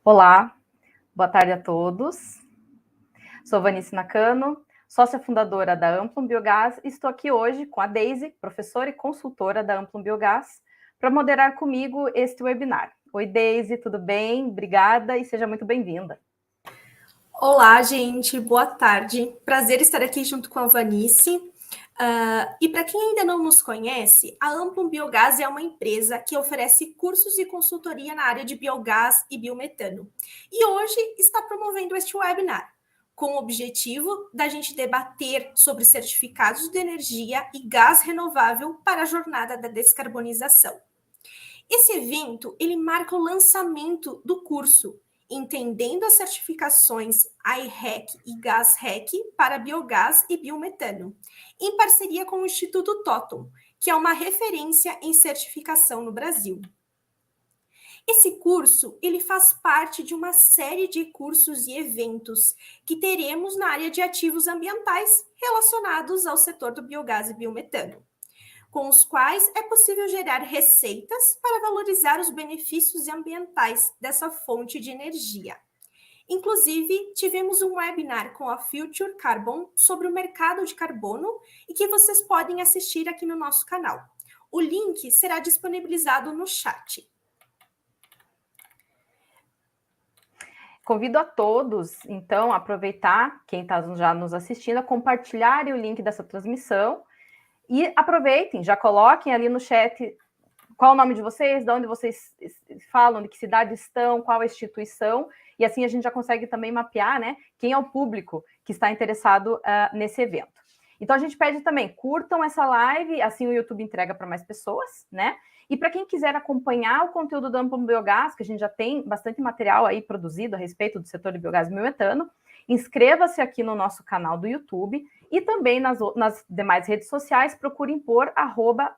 Olá, boa tarde a todos. Sou Vanice Nakano, sócia fundadora da Amplum Biogás e estou aqui hoje com a Deise, professora e consultora da Amplum Biogás, para moderar comigo este webinar. Oi, Deise, tudo bem? Obrigada e seja muito bem-vinda. Olá, gente, boa tarde. Prazer estar aqui junto com a Vanice. E para quem ainda não nos conhece, a Amplum Biogás é uma empresa que oferece cursos e consultoria na área de biogás e biometano. E hoje está promovendo este webinar, com o objetivo da gente debater sobre certificados de energia e gás renovável para a jornada da descarbonização. Esse evento, ele marca o lançamento do curso Entendendo as certificações I-REC e Gás-REC para biogás e biometano, em parceria com o Instituto Totum, que é uma referência em certificação no Brasil. Esse curso, ele faz parte de uma série de cursos e eventos que teremos na área de ativos ambientais relacionados ao setor do biogás e biometano, com os quais é possível gerar receitas para valorizar os benefícios ambientais dessa fonte de energia. Inclusive, tivemos um webinar com a Future Carbon sobre o mercado de carbono e que vocês podem assistir aqui no nosso canal. O link será disponibilizado no chat. Convido a todos, então, a aproveitar, quem está já nos assistindo, a compartilharem o link dessa transmissão. E aproveitem, já coloquem ali no chat qual o nome de vocês, de onde vocês falam, de que cidade estão, qual a instituição, e assim a gente já consegue também mapear, né, quem é o público que está interessado nesse evento. Então a gente pede também, curtam essa live, assim o YouTube entrega para mais pessoas, né? E para quem quiser acompanhar o conteúdo do Amplum Biogás, que a gente já tem bastante material aí produzido a respeito do setor de biogás e biometano, inscreva-se aqui no nosso canal do YouTube e também nas demais redes sociais, procurem por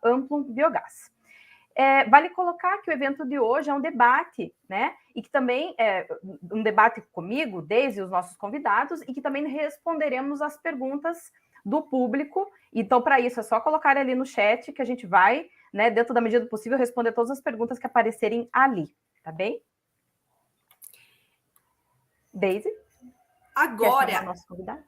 @AmplumBiogás. Vale colocar que o evento de hoje é um debate, né? E que também é um debate comigo, desde os nossos convidados, e que também responderemos as perguntas do público. Então, para isso, é só colocar ali no chat que a gente vai, né, dentro da medida do possível, responder todas as perguntas que aparecerem ali, tá bem? Deise? Agora, quer chamar nossos convidados?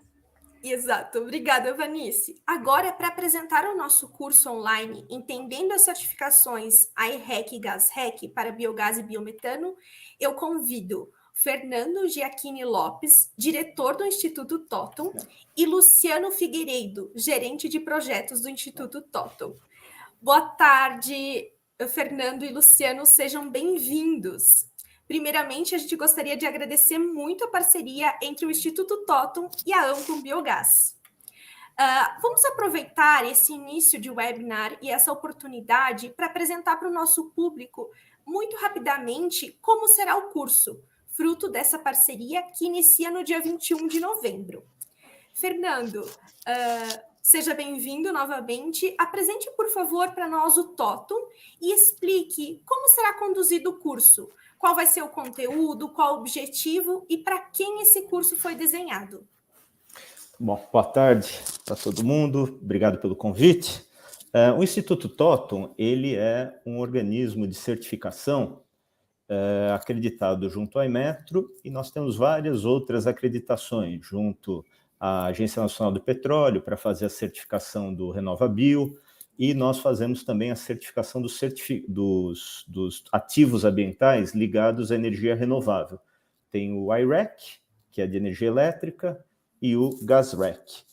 Exato, obrigada, Vanice. Agora, para apresentar o nosso curso online Entendendo as certificações I-REC e Gás-REC para biogás e biometano, eu convido Fernando Giacchini Lopes, diretor do Instituto Totum, e Luciano Figueiredo, gerente de projetos do Instituto Totum. Boa tarde, Fernando e Luciano, sejam bem-vindos. Primeiramente, a gente gostaria de agradecer muito a parceria entre o Instituto Totum e a Amplum Biogás. Vamos aproveitar esse início de webinar e essa oportunidade para apresentar para o nosso público, muito rapidamente, como será o curso, fruto dessa parceria que inicia no dia 21 de novembro. Fernando, seja bem-vindo novamente. Apresente, por favor, para nós o Totum e explique como será conduzido o curso, qual vai ser o conteúdo, qual o objetivo e para quem esse curso foi desenhado. Bom, boa tarde para todo mundo, obrigado pelo convite. O Instituto Totum, ele é um organismo de certificação acreditado junto à Inmetro, e nós temos várias outras acreditações junto à Agência Nacional do Petróleo para fazer a certificação do RenovaBio, e nós fazemos também a certificação dos ativos ambientais ligados à energia renovável. Tem o I-REC, que é de energia elétrica, e o Gás-REC.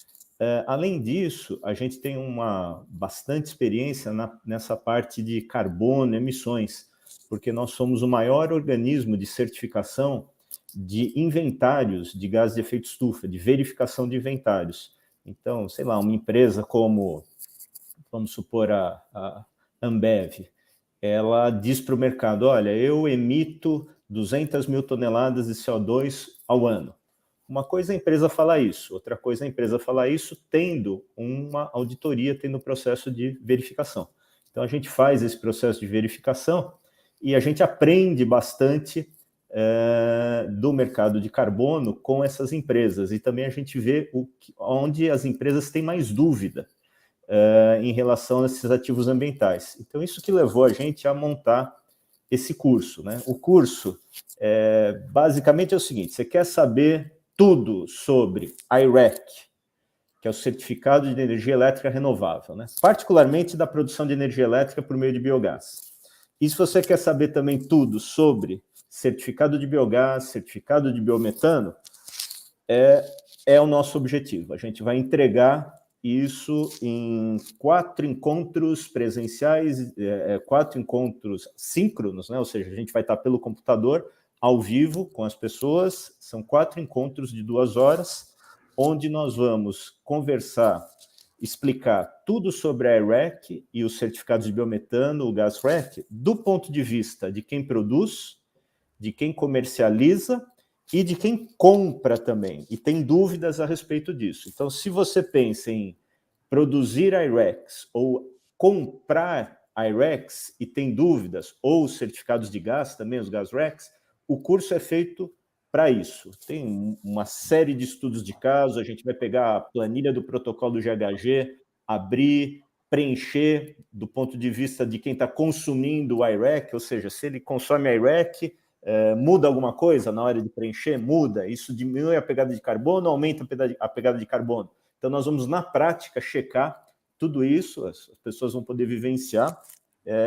Além disso, a gente tem uma bastante experiência nessa parte de carbono, emissões, porque nós somos o maior organismo de certificação de inventários de gás de efeito estufa, de verificação de inventários. Então, sei lá, uma empresa como, vamos supor, a Ambev, ela diz para o mercado, olha, eu emito 200 mil toneladas de CO2 ao ano. Uma coisa é a empresa falar isso, outra coisa é a empresa falar isso tendo uma auditoria, tendo um processo de verificação. Então, a gente faz esse processo de verificação e a gente aprende bastante do mercado de carbono com essas empresas. E também a gente vê onde as empresas têm mais dúvida em relação a esses ativos ambientais. Então, isso que levou a gente a montar esse curso, né? O curso, basicamente, é o seguinte, você quer saber tudo sobre I-REC, que é o Certificado de Energia Elétrica Renovável, né? Particularmente da produção de energia elétrica por meio de biogás. E se você quer saber também tudo sobre certificado de biogás, certificado de biometano, é o nosso objetivo. A gente vai entregar isso em 4 encontros presenciais, 4 encontros síncronos, né? Ou seja, a gente vai estar pelo computador, ao vivo, com as pessoas. São 4 encontros de 2 horas, onde nós vamos conversar, explicar tudo sobre a I-REC e os certificados de biometano, o gás REC, do ponto de vista de quem produz, de quem comercializa e de quem compra também, e tem dúvidas a respeito disso. Então, se você pensa em produzir I-RECs ou comprar I-RECs e tem dúvidas, ou certificados de gás também, os gás RECs, o curso é feito para isso. Tem uma série de estudos de caso, a gente vai pegar a planilha do protocolo do GHG, abrir, preencher do ponto de vista de quem está consumindo o I-REC, ou seja, se ele consome I-REC, muda alguma coisa na hora de preencher? Muda. Isso diminui a pegada de carbono, aumenta a pegada de carbono. Então, nós vamos, na prática, checar tudo isso, as pessoas vão poder vivenciar,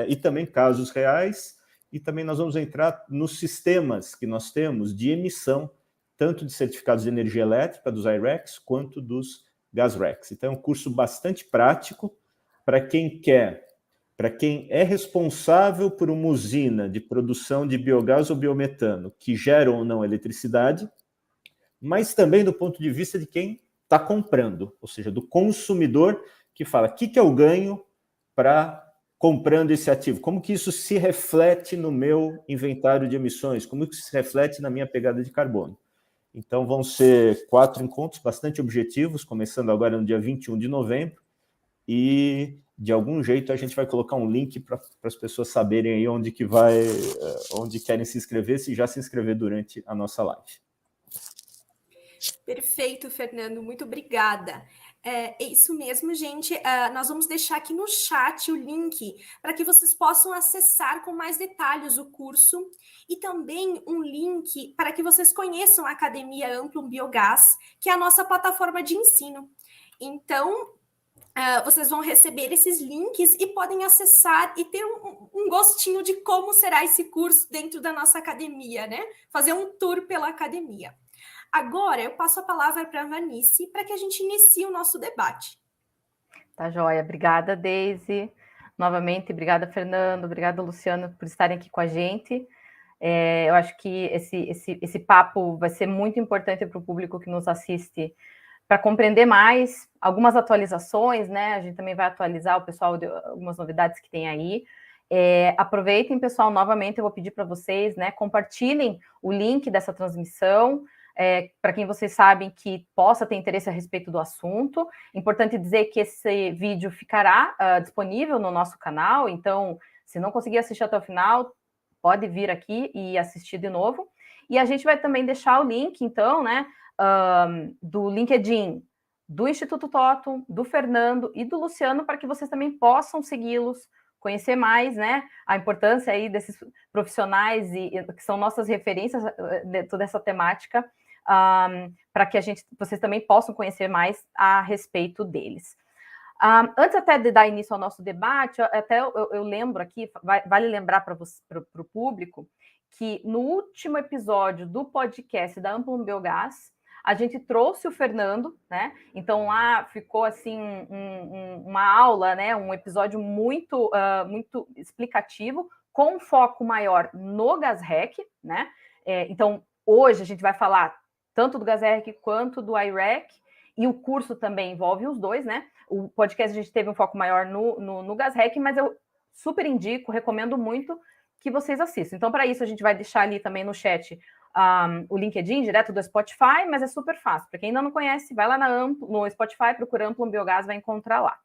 e também casos reais, e também nós vamos entrar nos sistemas que nós temos de emissão, tanto de certificados de energia elétrica, dos I-RECs, quanto dos gas RECs. Então, é um curso bastante prático para quem quer, para quem é responsável por uma usina de produção de biogás ou biometano, que geram ou não eletricidade, mas também do ponto de vista de quem está comprando, ou seja, do consumidor que fala, o que eu ganho para comprando esse ativo? Como que isso se reflete no meu inventário de emissões? Como que isso se reflete na minha pegada de carbono? Então, vão ser 4 encontros bastante objetivos, começando agora no dia 21 de novembro, e de algum jeito a gente vai colocar um link para as pessoas saberem aí onde querem se inscrever, se já se inscrever durante a nossa live. Perfeito, Fernando, muito obrigada. É isso mesmo, gente. Nós vamos deixar aqui no chat o link para que vocês possam acessar com mais detalhes o curso e também um link para que vocês conheçam a Academia Amplum Biogás, que é a nossa plataforma de ensino. Então, vocês vão receber esses links e podem acessar e ter um gostinho de como será esse curso dentro da nossa academia, né? Fazer um tour pela academia. Agora, eu passo a palavra para a Vanice para que a gente inicie o nosso debate. Tá joia. Obrigada, Deise. Novamente, obrigada, Fernando. Obrigada, Luciano, por estarem aqui com a gente. Eu acho que esse papo vai ser muito importante para o público que nos assiste para compreender mais algumas atualizações, né? A gente também vai atualizar o pessoal de algumas novidades que tem aí. Aproveitem, pessoal, novamente eu vou pedir para vocês, né? Compartilhem o link dessa transmissão, para quem vocês sabem que possa ter interesse a respeito do assunto. Importante dizer que esse vídeo ficará disponível no nosso canal, então, se não conseguir assistir até o final, pode vir aqui e assistir de novo. E a gente vai também deixar o link, então, né, do LinkedIn, do Instituto Totum, do Fernando e do Luciano, para que vocês também possam segui-los, conhecer mais, né, a importância aí desses profissionais que são nossas referências dentro dessa temática, para que vocês também possam conhecer mais a respeito deles. Antes até de dar início ao nosso debate, eu lembro aqui, vale lembrar para o público, que no último episódio do podcast da Amplum Biogás, a gente trouxe o Fernando, né? Então lá ficou assim uma aula, né? Um episódio muito explicativo, com um foco maior no gás REC, né? Então hoje a gente vai falar tanto do gás REC quanto do I-REC, e o curso também envolve os dois, né? O podcast a gente teve um foco maior no gás REC, mas eu super indico, recomendo muito que vocês assistam. Então, para isso, a gente vai deixar ali também no chat o LinkedIn, direto do Spotify, mas é super fácil. Para quem ainda não conhece, vai lá no Spotify, procura Amplum Biogás, vai encontrar lá.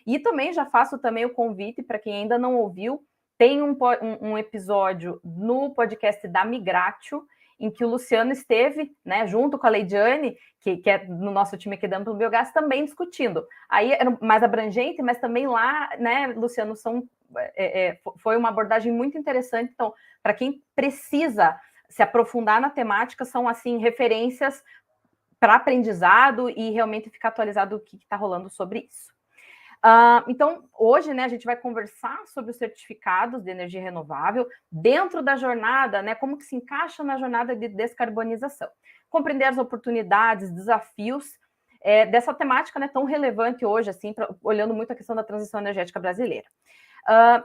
E também já faço também o convite para quem ainda não ouviu, tem um episódio no podcast da Migratio, em que o Luciano esteve, né, junto com a Leidiane, que é no nosso time aqui da Amplo Biogás, também discutindo. Aí era mais abrangente, mas também lá, né, Luciano, foi uma abordagem muito interessante. Então, para quem precisa se aprofundar na temática, são, assim, referências para aprendizado e realmente ficar atualizado do que está rolando sobre isso. Então, hoje, né, a gente vai conversar sobre os certificados de energia renovável dentro da jornada, né, como que se encaixa na jornada de descarbonização. Compreender as oportunidades, desafios dessa temática, né, tão relevante hoje, assim, olhando muito a questão da transição energética brasileira.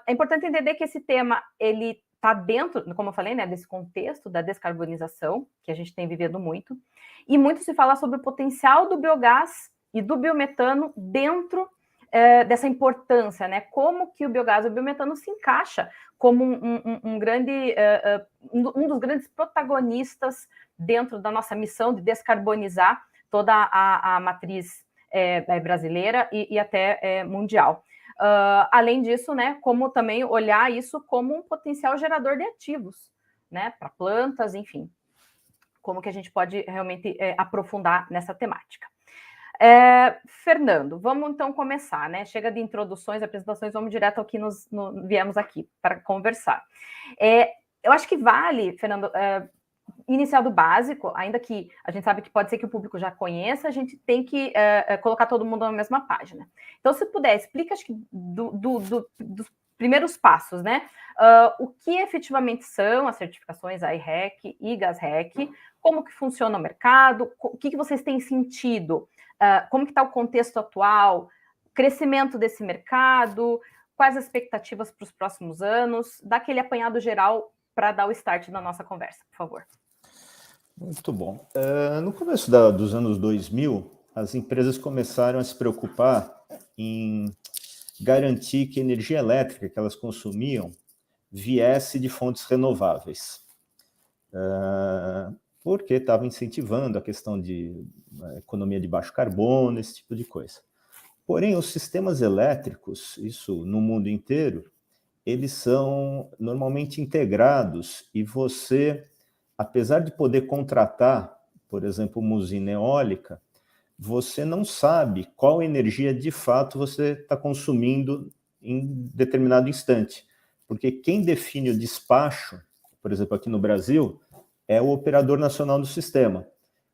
É importante entender que esse tema, ele está dentro, como eu falei, né, desse contexto da descarbonização, que a gente tem vivido muito, e muito se fala sobre o potencial do biogás e do biometano dentro dessa importância, né? Como que o biogás e o biometano se encaixa como um dos grandes protagonistas dentro da nossa missão de descarbonizar toda a matriz brasileira e até mundial. Além disso, né, como também olhar isso como um potencial gerador de ativos, né, para plantas, enfim, como que a gente pode realmente aprofundar nessa temática. Fernando, vamos então começar, né? Chega de introduções, apresentações, vamos direto ao que viemos aqui para conversar. Eu acho que vale, Fernando, iniciar do básico, ainda que a gente sabe que pode ser que o público já conheça, a gente tem que colocar todo mundo na mesma página. Então, se puder, explica, acho que dos primeiros passos, né? O que efetivamente são as certificações I-REC e GasREC, como que funciona o mercado, o que vocês têm sentido, como que está o contexto atual, crescimento desse mercado, quais as expectativas para os próximos anos, dá aquele apanhado geral para dar o start na nossa conversa, por favor. Muito bom. No começo dos anos 2000, as empresas começaram a se preocupar em garantir que a energia elétrica que elas consumiam viesse de fontes renováveis, porque estava incentivando a questão de economia de baixo carbono, esse tipo de coisa. Porém, os sistemas elétricos, isso no mundo inteiro, eles são normalmente integrados e você, apesar de poder contratar, por exemplo, uma usina eólica, você não sabe qual energia de fato você está consumindo em determinado instante. Porque quem define o despacho, por exemplo, aqui no Brasil, é o operador nacional do sistema.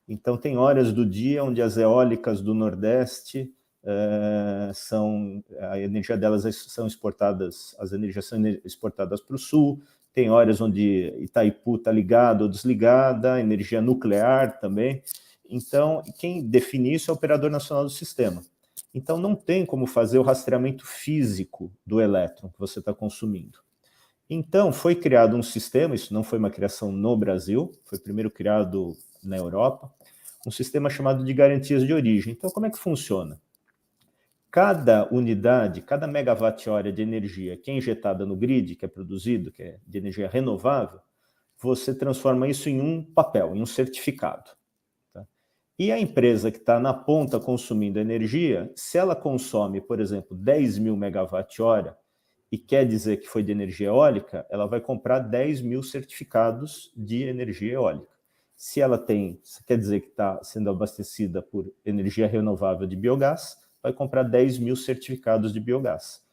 Então, tem horas do dia onde as eólicas do Nordeste a energia delas são exportadas, as energias são exportadas para o Sul, tem horas onde Itaipu está ligado ou desligada, energia nuclear também. Então, quem define isso é o operador nacional do sistema. Então, não tem como fazer o rastreamento físico do elétron que você está consumindo. Então, foi criado um sistema, isso não foi uma criação no Brasil, foi primeiro criado na Europa, um sistema chamado de garantias de origem. Então, como é que funciona? Cada unidade, cada megawatt-hora de energia que é injetada no grid, que é produzido, que é de energia renovável, você transforma isso em um papel, em um certificado. Tá? E a empresa que está na ponta consumindo energia, se ela consome, por exemplo, 10 mil megawatt-hora e quer dizer que foi de energia eólica, ela vai comprar 10 mil certificados de energia eólica. Se ela quer dizer que está sendo abastecida por energia renovável de biogás, vai comprar 10 mil certificados de biogás.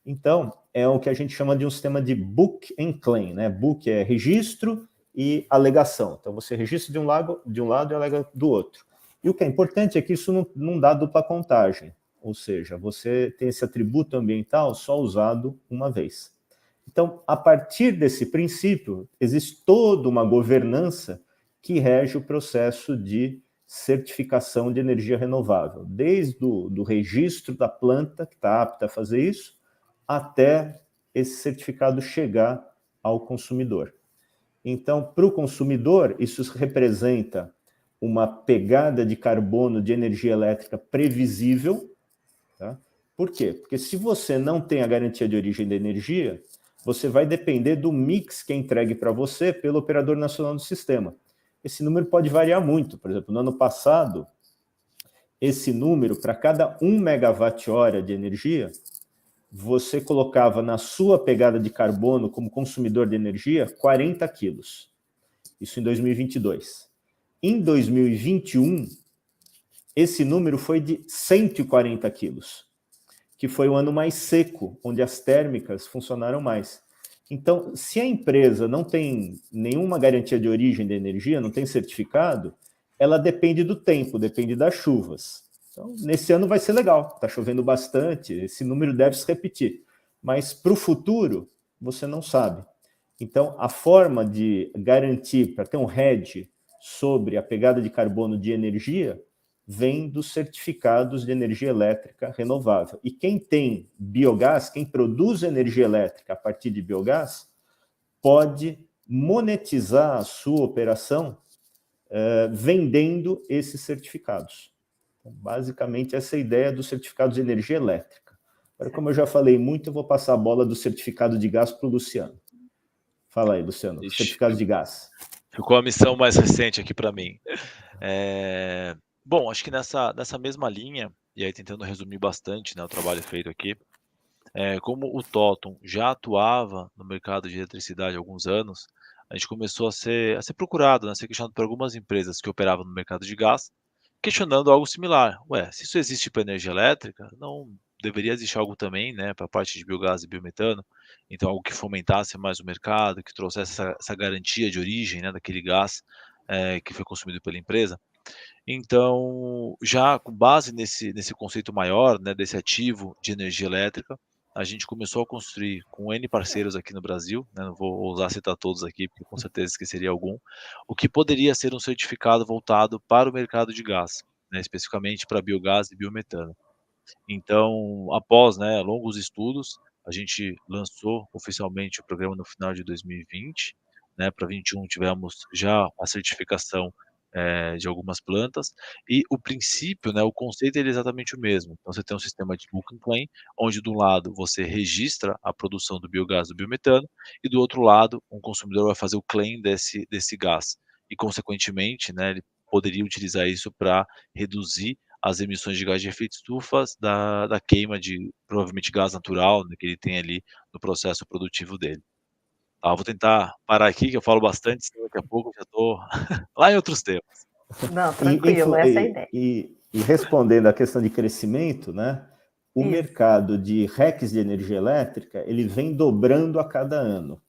Então, é o que a gente chama de um sistema de book and claim, né? Book é registro e alegação. Então, você registra de um lado e alega do outro. E o que é importante é que isso não dá dupla contagem, ou seja, você tem esse atributo ambiental só usado uma vez. Então, a partir desse princípio, existe toda uma governança que rege o processo de certificação de energia renovável, desde do registro da planta que está apta a fazer isso, até esse certificado chegar ao consumidor. Então, para o consumidor, isso representa uma pegada de carbono de energia elétrica previsível. Tá? Por quê? Porque se você não tem a garantia de origem da energia, você vai depender do mix que é entregue para você pelo operador nacional do sistema. Esse número pode variar muito. Por exemplo, no ano passado, esse número, para cada 1 megawatt-hora de energia, você colocava na sua pegada de carbono como consumidor de energia 40 quilos. Isso em 2022. Em 2021, esse número foi de 140 quilos, que foi o ano mais seco, onde as térmicas funcionaram mais. Então, se a empresa não tem nenhuma garantia de origem da energia, não tem certificado, ela depende do tempo, depende das chuvas. Então, nesse ano vai ser legal, está chovendo bastante, esse número deve se repetir. Mas para o futuro, você não sabe. Então, a forma de garantir, para ter um hedge sobre a pegada de carbono de energia, vem dos certificados de energia elétrica renovável. E quem tem biogás, quem produz energia elétrica a partir de biogás, pode monetizar a sua operação vendendo esses certificados. Então, basicamente, essa é a ideia dos certificados de energia elétrica. Agora, como eu já falei muito, eu vou passar a bola do certificado de gás para o Luciano. Fala aí, Luciano, certificado de gás. Ficou a missão mais recente aqui para mim. Bom, acho que nessa mesma linha, e aí tentando resumir bastante, né, o trabalho feito aqui, como o Totum já atuava no mercado de eletricidade há alguns anos, a gente começou a ser procurado, né, a ser questionado por algumas empresas que operavam no mercado de gás, questionando algo similar. Ué, se isso existe para energia elétrica, não deveria existir algo também, né, para a parte de biogás e biometano? Então, algo que fomentasse mais o mercado, que trouxesse essa garantia de origem, né, daquele gás que foi consumido pela empresa. Então, já com base nesse conceito maior, né, desse ativo de energia elétrica, a gente começou a construir com N parceiros aqui no Brasil, né, não vou ousar citar todos aqui, porque com certeza esqueceria algum, o que poderia ser um certificado voltado para o mercado de gás, né, especificamente para biogás e biometano. Então, após, né, longos estudos, a gente lançou oficialmente o programa no final de 2020, né, para 21 tivemos já a certificação de algumas plantas, e o princípio, né, o conceito ele é exatamente o mesmo. Então você tem um sistema de book and claim, onde de um lado você registra a produção do biogás do biometano, e do outro lado um consumidor vai fazer o claim desse gás, e consequentemente, né, ele poderia utilizar isso para reduzir as emissões de gás de efeito estufa da queima de, provavelmente, gás natural, né, que ele tem ali no processo produtivo dele. Tá, vou tentar parar aqui, que eu falo bastante, senão daqui a pouco eu já estou lá em outros temas. Não, tranquilo, essa é a ideia. E respondendo à questão de crescimento, né, o mercado de RECs de energia elétrica, ele vem dobrando a cada ano.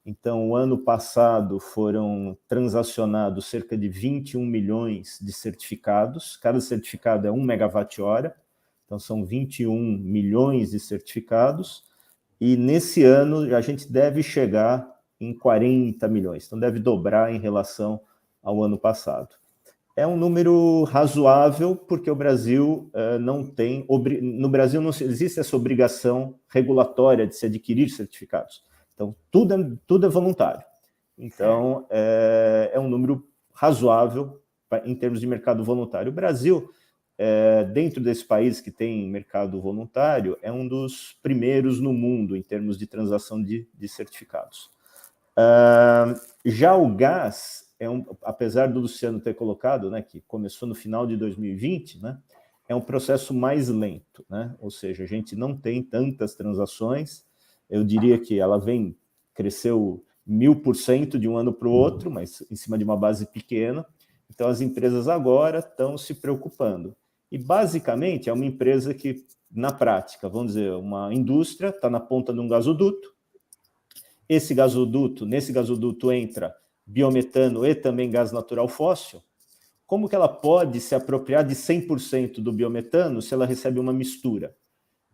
Então, o ano passado foram transacionados cerca de 21 milhões de certificados. Cada certificado é 1 megawatt-hora. Então, são 21 milhões de certificados. E nesse ano, a gente deve chegar em 40 milhões. Então, deve dobrar em relação ao ano passado. É um número razoável, porque o Brasil não tem... No Brasil não existe essa obrigação regulatória de se adquirir certificados. Então, tudo é voluntário. Então, é um número razoável em termos de mercado voluntário. O Brasil, dentro desse país que tem mercado voluntário, é um dos primeiros no mundo em termos de transação de certificados. Já o gás, apesar do Luciano ter colocado, né, que começou no final de 2020, né, é um processo mais lento, né? Ou seja, a gente não tem tantas transações. Eu diria que ela cresceu 1000% de um ano para o outro, mas em cima de uma base pequena. Então, as empresas agora estão se preocupando. E, basicamente, é uma empresa que, na prática, vamos dizer, uma indústria está na ponta de um gasoduto. Nesse gasoduto entra biometano e também gás natural fóssil. Como que ela pode se apropriar de 100% do biometano se ela recebe uma mistura?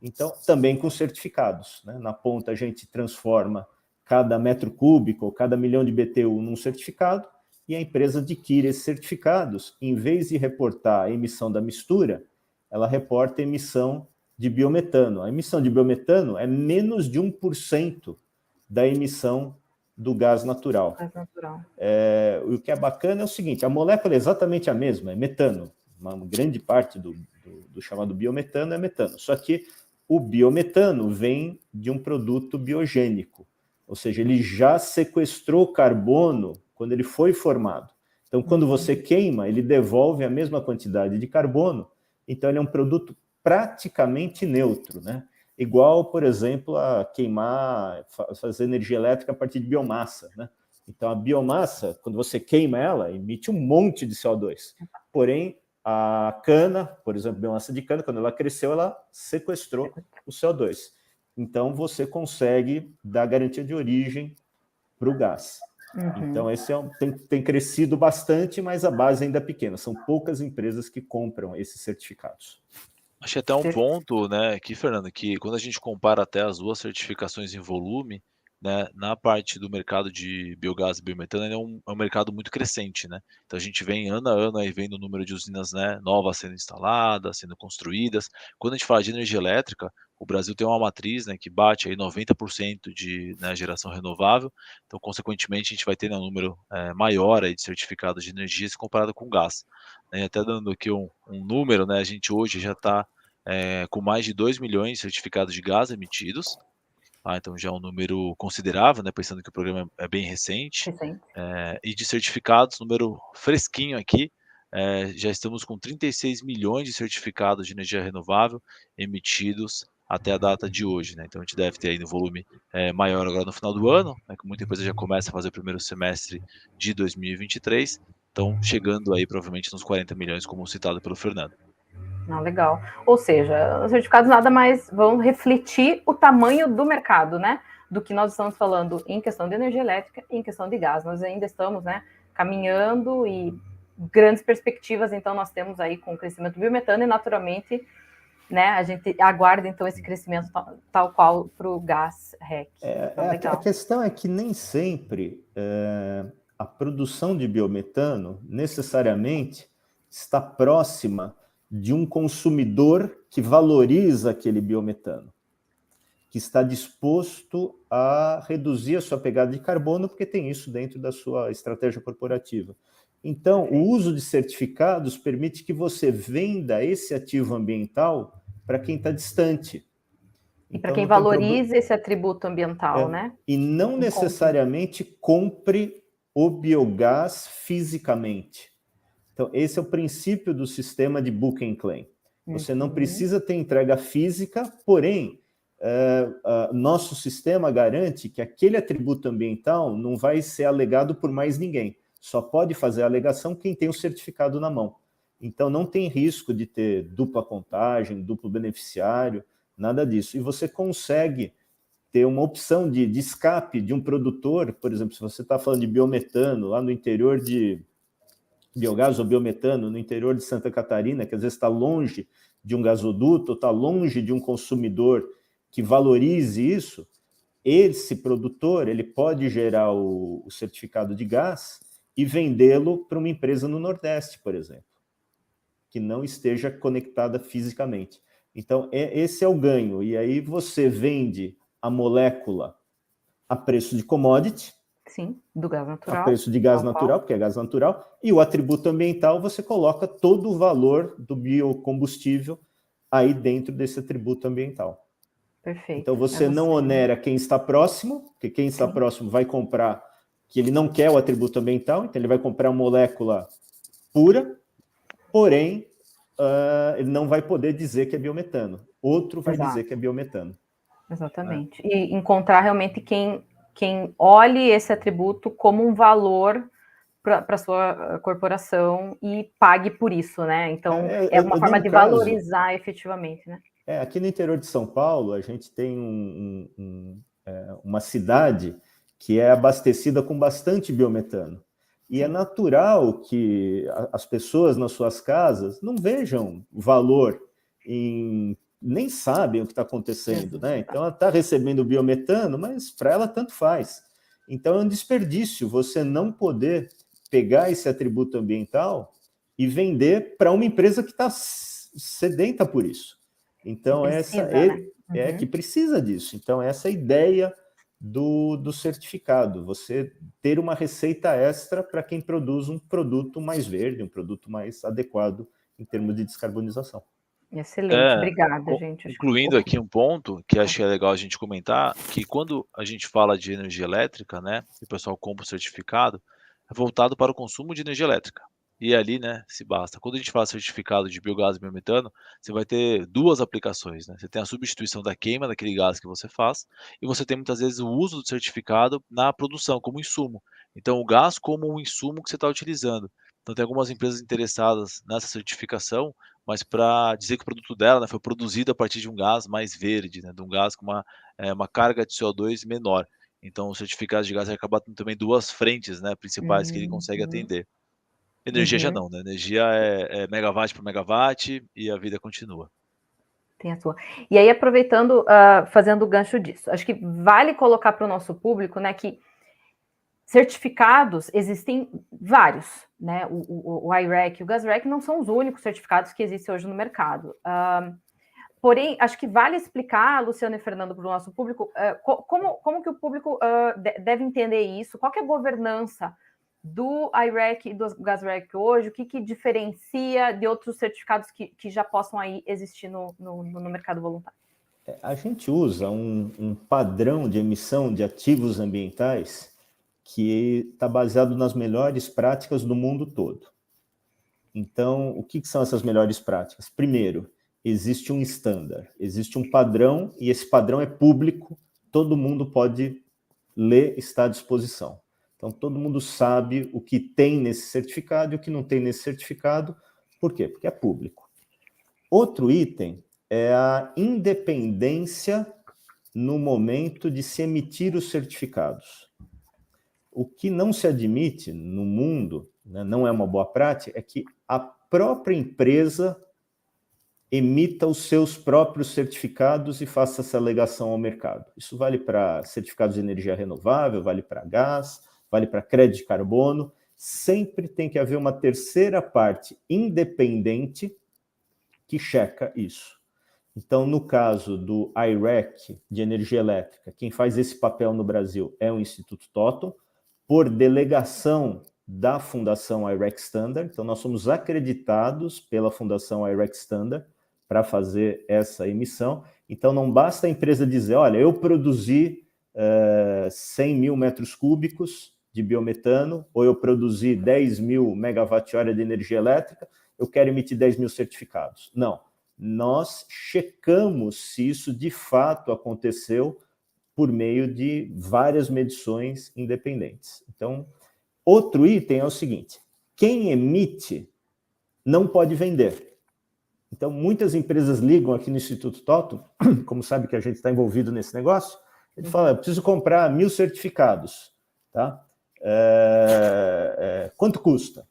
Então, também com certificados, né? Na ponta, a gente transforma cada metro cúbico ou cada milhão de BTU num certificado e a empresa adquire esses certificados. Em vez de reportar a emissão da mistura, ela reporta a emissão de biometano. A emissão de biometano é menos de 1% da emissão do gás natural. O que é bacana é o seguinte, a molécula é exatamente a mesma, é metano. Uma grande parte do chamado biometano é metano. Só que o biometano vem de um produto biogênico, ou seja, ele já sequestrou carbono quando ele foi formado. Então, quando você queima, ele devolve a mesma quantidade de carbono, então ele é um produto praticamente neutro, né? Igual, por exemplo, a queimar, fazer energia elétrica a partir de biomassa, né? Então, a biomassa, quando você queima ela, emite um monte de CO2. Porém, a cana, por exemplo, a biomassa de cana, quando ela cresceu, ela sequestrou o CO2. Então, você consegue dar garantia de origem para o gás. Então, esse tem crescido bastante, mas a base ainda é pequena. São poucas empresas que compram esses certificados. Acho que até um ponto, né, aqui, Fernando, que quando a gente compara até as duas certificações em volume, né, na parte do mercado de biogás e biometano, ele é um mercado muito crescente, né? Então a gente vem ano a ano aí vendo o número de usinas, né, novas sendo instaladas, sendo construídas. Quando a gente fala de energia elétrica, o Brasil tem uma matriz, né, que bate aí 90% de, né, geração renovável. Então, consequentemente, a gente vai ter, né, um número maior aí de certificados de energia se comparado com gás. Né? Até dando aqui um número, né, a gente hoje já está com mais de 2 milhões de certificados de gás emitidos. Então já é um número considerável, né, pensando que o programa é bem recente. E de certificados, número fresquinho aqui, já estamos com 36 milhões de certificados de energia renovável emitidos até a data de hoje, né? Então a gente deve ter aí no volume maior agora no final do ano, né, que muita empresa já começa a fazer o primeiro semestre de 2023, então chegando aí provavelmente nos 40 milhões, como citado pelo Fernando. Legal. Ou seja, os certificados nada mais vão refletir o tamanho do mercado, né? Do que nós estamos falando em questão de energia elétrica e em questão de gás. Nós ainda estamos, né, caminhando e grandes perspectivas, então nós temos aí com o crescimento do biometano e naturalmente, né, a gente aguarda então esse crescimento tal qual para o gás REC. A questão é que nem sempre a produção de biometano necessariamente está próxima de um consumidor que valoriza aquele biometano, que está disposto a reduzir a sua pegada de carbono, porque tem isso dentro da sua estratégia corporativa. Então, o uso de certificados permite que você venda esse ativo ambiental para quem está distante. E para quem valoriza esse atributo ambiental, né? E não necessariamente compre o biogás fisicamente. Então, esse é o princípio do sistema de book and claim. Você não precisa ter entrega física, porém, nosso sistema garante que aquele atributo ambiental não vai ser alegado por mais ninguém. Só pode fazer a alegação quem tem o certificado na mão. Então, não tem risco de ter dupla contagem, duplo beneficiário, nada disso. E você consegue ter uma opção de escape de um produtor, por exemplo, se você está falando de biometano lá no interior de biogás ou biometano no interior de Santa Catarina, que às vezes está longe de um gasoduto, está longe de um consumidor que valorize isso, esse produtor ele pode gerar o certificado de gás e vendê-lo para uma empresa no Nordeste, por exemplo, que não esteja conectada fisicamente. Então, esse é o ganho. E aí você vende a molécula a preço de commodity, sim, do gás natural. A preço de gás natural, porque é gás natural, e o atributo ambiental você coloca todo o valor do biocombustível aí dentro desse atributo ambiental. Perfeito. Então você não onera quem está próximo, porque quem está próximo vai comprar, que ele não quer o atributo ambiental, então ele vai comprar uma molécula pura, porém ele não vai poder dizer que é biometano. Outro vai dizer que é biometano. Exatamente. E encontrar realmente quem olhe esse atributo como um valor para a sua corporação e pague por isso, né? Então, é uma forma de valorizar efetivamente, né? Aqui no interior de São Paulo, a gente tem uma cidade que é abastecida com bastante biometano. E é natural que as pessoas nas suas casas não vejam valor nem sabem o que está acontecendo, né? Então, ela está recebendo biometano, mas para ela tanto faz. Então, é um desperdício você não poder pegar esse atributo ambiental e vender para uma empresa que está sedenta por isso. Então, que precisa disso. Então, essa é a ideia do certificado, você ter uma receita extra para quem produz um produto mais verde, um produto mais adequado em termos de descarbonização. Excelente, obrigada, gente. Incluindo aqui um ponto que acho que é legal a gente comentar, que quando a gente fala de energia elétrica, né, e o pessoal compra o certificado, é voltado para o consumo de energia elétrica. E ali, né, se basta. Quando a gente fala certificado de biogás e biometano, você vai ter duas aplicações, né? Você tem a substituição da queima daquele gás que você faz, e você tem muitas vezes o uso do certificado na produção, como insumo. Então, o gás como um insumo que você está utilizando. Então, tem algumas empresas interessadas nessa certificação, mas para dizer que o produto dela, né, foi produzido a partir de um gás mais verde, né, de um gás com uma carga de CO2 menor. Então, o certificado de gás vai acabar tendo também duas frentes, né, principais que ele consegue Uhum, atender. Energia já uhum. não, né? Energia é megawatt por megawatt e a vida continua. Tem a sua. E aí, aproveitando, fazendo o gancho disso, acho que vale colocar para o nosso público, né, que certificados existem vários, né? O IREC e o GasREC não são os únicos certificados que existem hoje no mercado. Porém, acho que vale explicar, Luciano e Fernando, para o nosso público, como que o público deve entender isso, qual que é a governança do IREC e do GasREC hoje, o que diferencia de outros certificados que já possam aí existir no mercado voluntário? A gente usa um padrão de emissão de ativos ambientais que está baseado nas melhores práticas do mundo todo. Então, o que são essas melhores práticas? Primeiro, existe um standard, existe um padrão, e esse padrão é público, todo mundo pode ler, está à disposição. Então, todo mundo sabe o que tem nesse certificado e o que não tem nesse certificado. Por quê? Porque é público. Outro item é a independência no momento de se emitir os certificados. O que não se admite no mundo, né, não é uma boa prática, é que a própria empresa emita os seus próprios certificados e faça essa alegação ao mercado. Isso vale para certificados de energia renovável, vale para gás, vale para crédito de carbono. Sempre tem que haver uma terceira parte independente que checa isso. Então, no caso do IREC, de energia elétrica, quem faz esse papel no Brasil é o Instituto Totum, por delegação da Fundação IREC Standard. Então, nós somos acreditados pela Fundação IREC Standard para fazer essa emissão. Então, não basta a empresa dizer, olha, eu produzi 100 mil metros cúbicos de biometano, ou eu produzi 10 mil megawatt-hora de energia elétrica, eu quero emitir 10 mil certificados. Não. Nós checamos se isso de fato aconteceu por meio de várias medições independentes. Então, outro item é o seguinte, quem emite não pode vender. Então, muitas empresas ligam aqui no Instituto Totum, como sabe que a gente está envolvido nesse negócio, ele fala, eu preciso comprar 1000 certificados, tá? Quanto custa?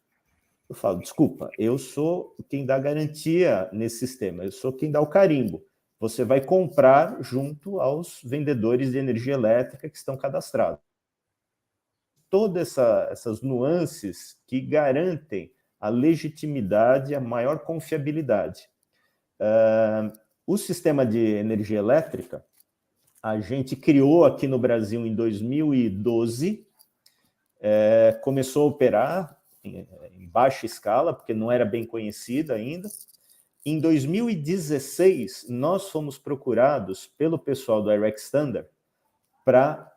Eu falo, desculpa, eu sou quem dá garantia nesse sistema, eu sou quem dá o carimbo. Você vai comprar junto aos vendedores de energia elétrica que estão cadastrados. Todas essas nuances que garantem a legitimidade, a maior confiabilidade. O sistema de energia elétrica, a gente criou aqui no Brasil em 2012, começou a operar em baixa escala, porque não era bem conhecida ainda. Em 2016, nós fomos procurados pelo pessoal do IREC Standard para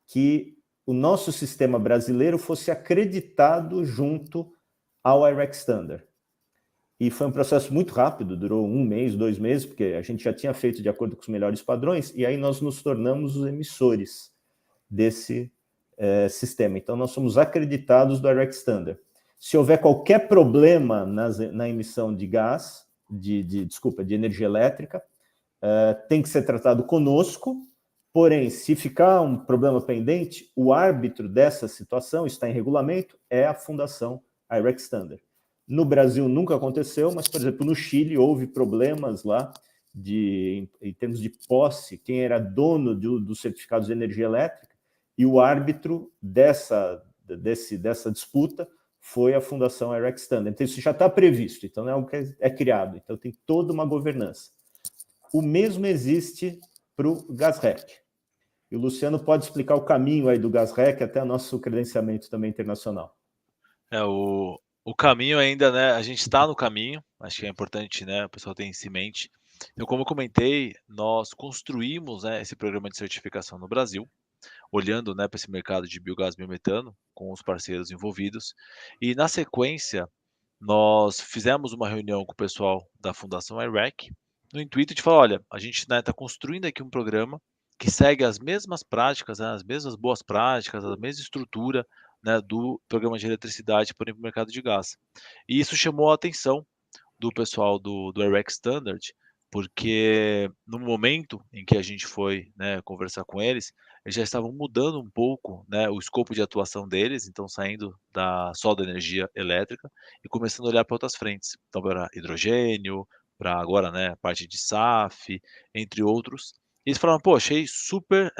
que o nosso sistema brasileiro fosse acreditado junto ao IREC Standard. E foi um processo muito rápido, durou 1 mês, 2 meses, porque a gente já tinha feito de acordo com os melhores padrões, e aí nós nos tornamos os emissores desse sistema. Então, nós somos acreditados do IREC Standard. Se houver qualquer problema na emissão de gás, de energia elétrica, tem que ser tratado conosco, porém, se ficar um problema pendente, o árbitro dessa situação, está em regulamento, é a Fundação IREC Standard. No Brasil nunca aconteceu, mas, por exemplo, no Chile houve problemas lá, em termos de posse, quem era dono dos certificados de energia elétrica, e o árbitro dessa disputa foi a Fundação IREC Standard. Então, isso já está previsto, então não é algo que é criado, então tem toda uma governança. O mesmo existe para o GasREC. E o Luciano pode explicar o caminho aí do GasREC até o nosso credenciamento também internacional. O caminho ainda, né? A gente está no caminho, acho que é importante, né? O pessoal ter isso em mente. Então, como eu comentei, nós construímos, né, esse programa de certificação no Brasil, olhando, né, para esse mercado de biogás biometano, com os parceiros envolvidos. E, na sequência, nós fizemos uma reunião com o pessoal da Fundação IREC, no intuito de falar, olha, a gente está construindo aqui um programa que segue as mesmas práticas, né, as mesmas boas práticas, a mesma estrutura né, do programa de eletricidade para o mercado de gás. E isso chamou a atenção do pessoal do IREC Standard, porque no momento em que a gente foi, né, conversar com eles já estavam mudando um pouco, né, o escopo de atuação deles, então saindo só da energia elétrica e começando a olhar para outras frentes. Então, para hidrogênio, para agora, né, a parte de SAF, entre outros. E eles falaram, pô, achei super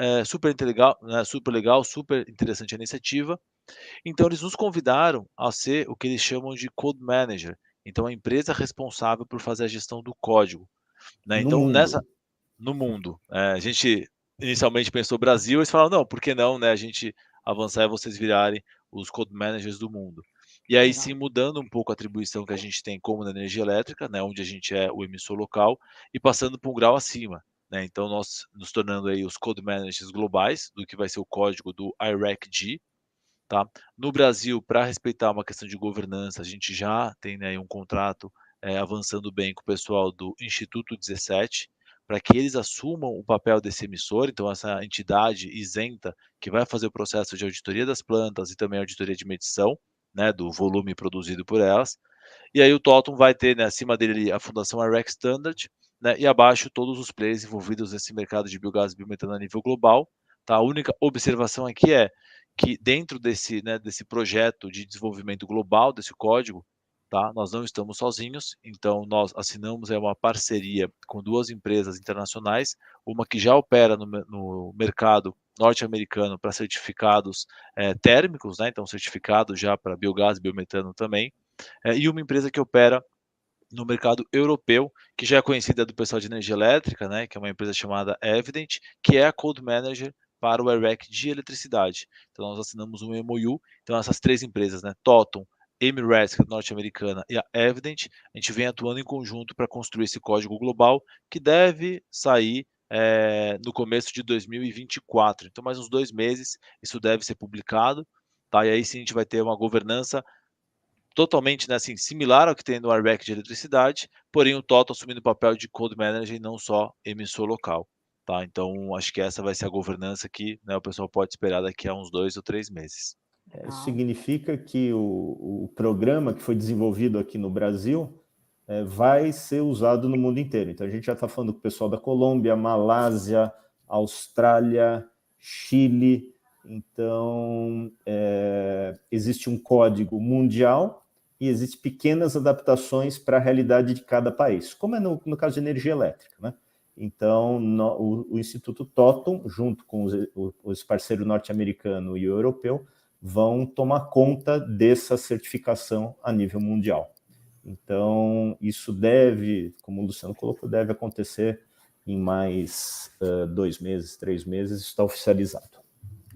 legal, né, super legal, super interessante a iniciativa. Então eles nos convidaram a ser o que eles chamam de Code Manager, então a empresa responsável por fazer a gestão do código, né. No Então mundo. no mundo, a gente inicialmente pensou Brasil, eles falaram: "Não, por que não, né, a gente avançar e vocês virarem os Code Managers do mundo". E aí Legal. sim, mudando um pouco a atribuição que a gente tem como na energia elétrica, né, onde a gente é o emissor local, e passando para um grau acima, né. Então nós nos tornando aí os Code Managers globais, do que vai ser o código do IREC-G, tá. No Brasil, para respeitar uma questão de governança, a gente já tem, né, um contrato, avançando bem com o pessoal do Instituto 17, para que eles assumam o papel desse emissor, então essa entidade isenta que vai fazer o processo de auditoria das plantas e também auditoria de medição, né, do volume produzido por elas. E aí o Totum vai ter, né, acima dele a Fundação IREC Standard, né, e abaixo todos os players envolvidos nesse mercado de biogás e biometano a nível global, tá. A única observação aqui é que dentro desse, né, desse projeto de desenvolvimento global desse código, tá, nós não estamos sozinhos, então nós assinamos uma parceria com 2 empresas internacionais, uma que já opera no mercado norte-americano para certificados, térmicos, né, então certificado já para biogás e biometano também, e uma empresa que opera no mercado europeu, que já é conhecida do pessoal de energia elétrica, né, que é uma empresa chamada Evident, que é a Code Manager para o IREC de eletricidade. Então nós assinamos um MOU, então essas 3 empresas, né, Totum, MRES, que é norte-americana, e a Evident, a gente vem atuando em conjunto para construir esse código global, que deve sair, no começo de 2024. Então mais uns 2 meses, isso deve ser publicado, tá, e aí sim a gente vai ter uma governança totalmente, né, assim, similar ao que tem no IREC de eletricidade, porém o Total assumindo o papel de Code Manager e não só emissor local, tá. Então acho que essa vai ser a governança que, né, o pessoal pode esperar daqui a uns 2 ou 3 meses. Isso Legal. significa que o programa que foi desenvolvido aqui no Brasil vai ser usado no mundo inteiro. Então a gente já está falando com o pessoal da Colômbia, Malásia, Austrália, Chile. Então existe um código mundial e existem pequenas adaptações para a realidade de cada país, como é no caso de energia elétrica, né? Então, o Instituto Totum, junto com os parceiros norte-americano e o europeu, vão tomar conta dessa certificação a nível mundial. Então, isso deve, como o Luciano colocou, deve acontecer em mais 2 meses, 3 meses, está oficializado.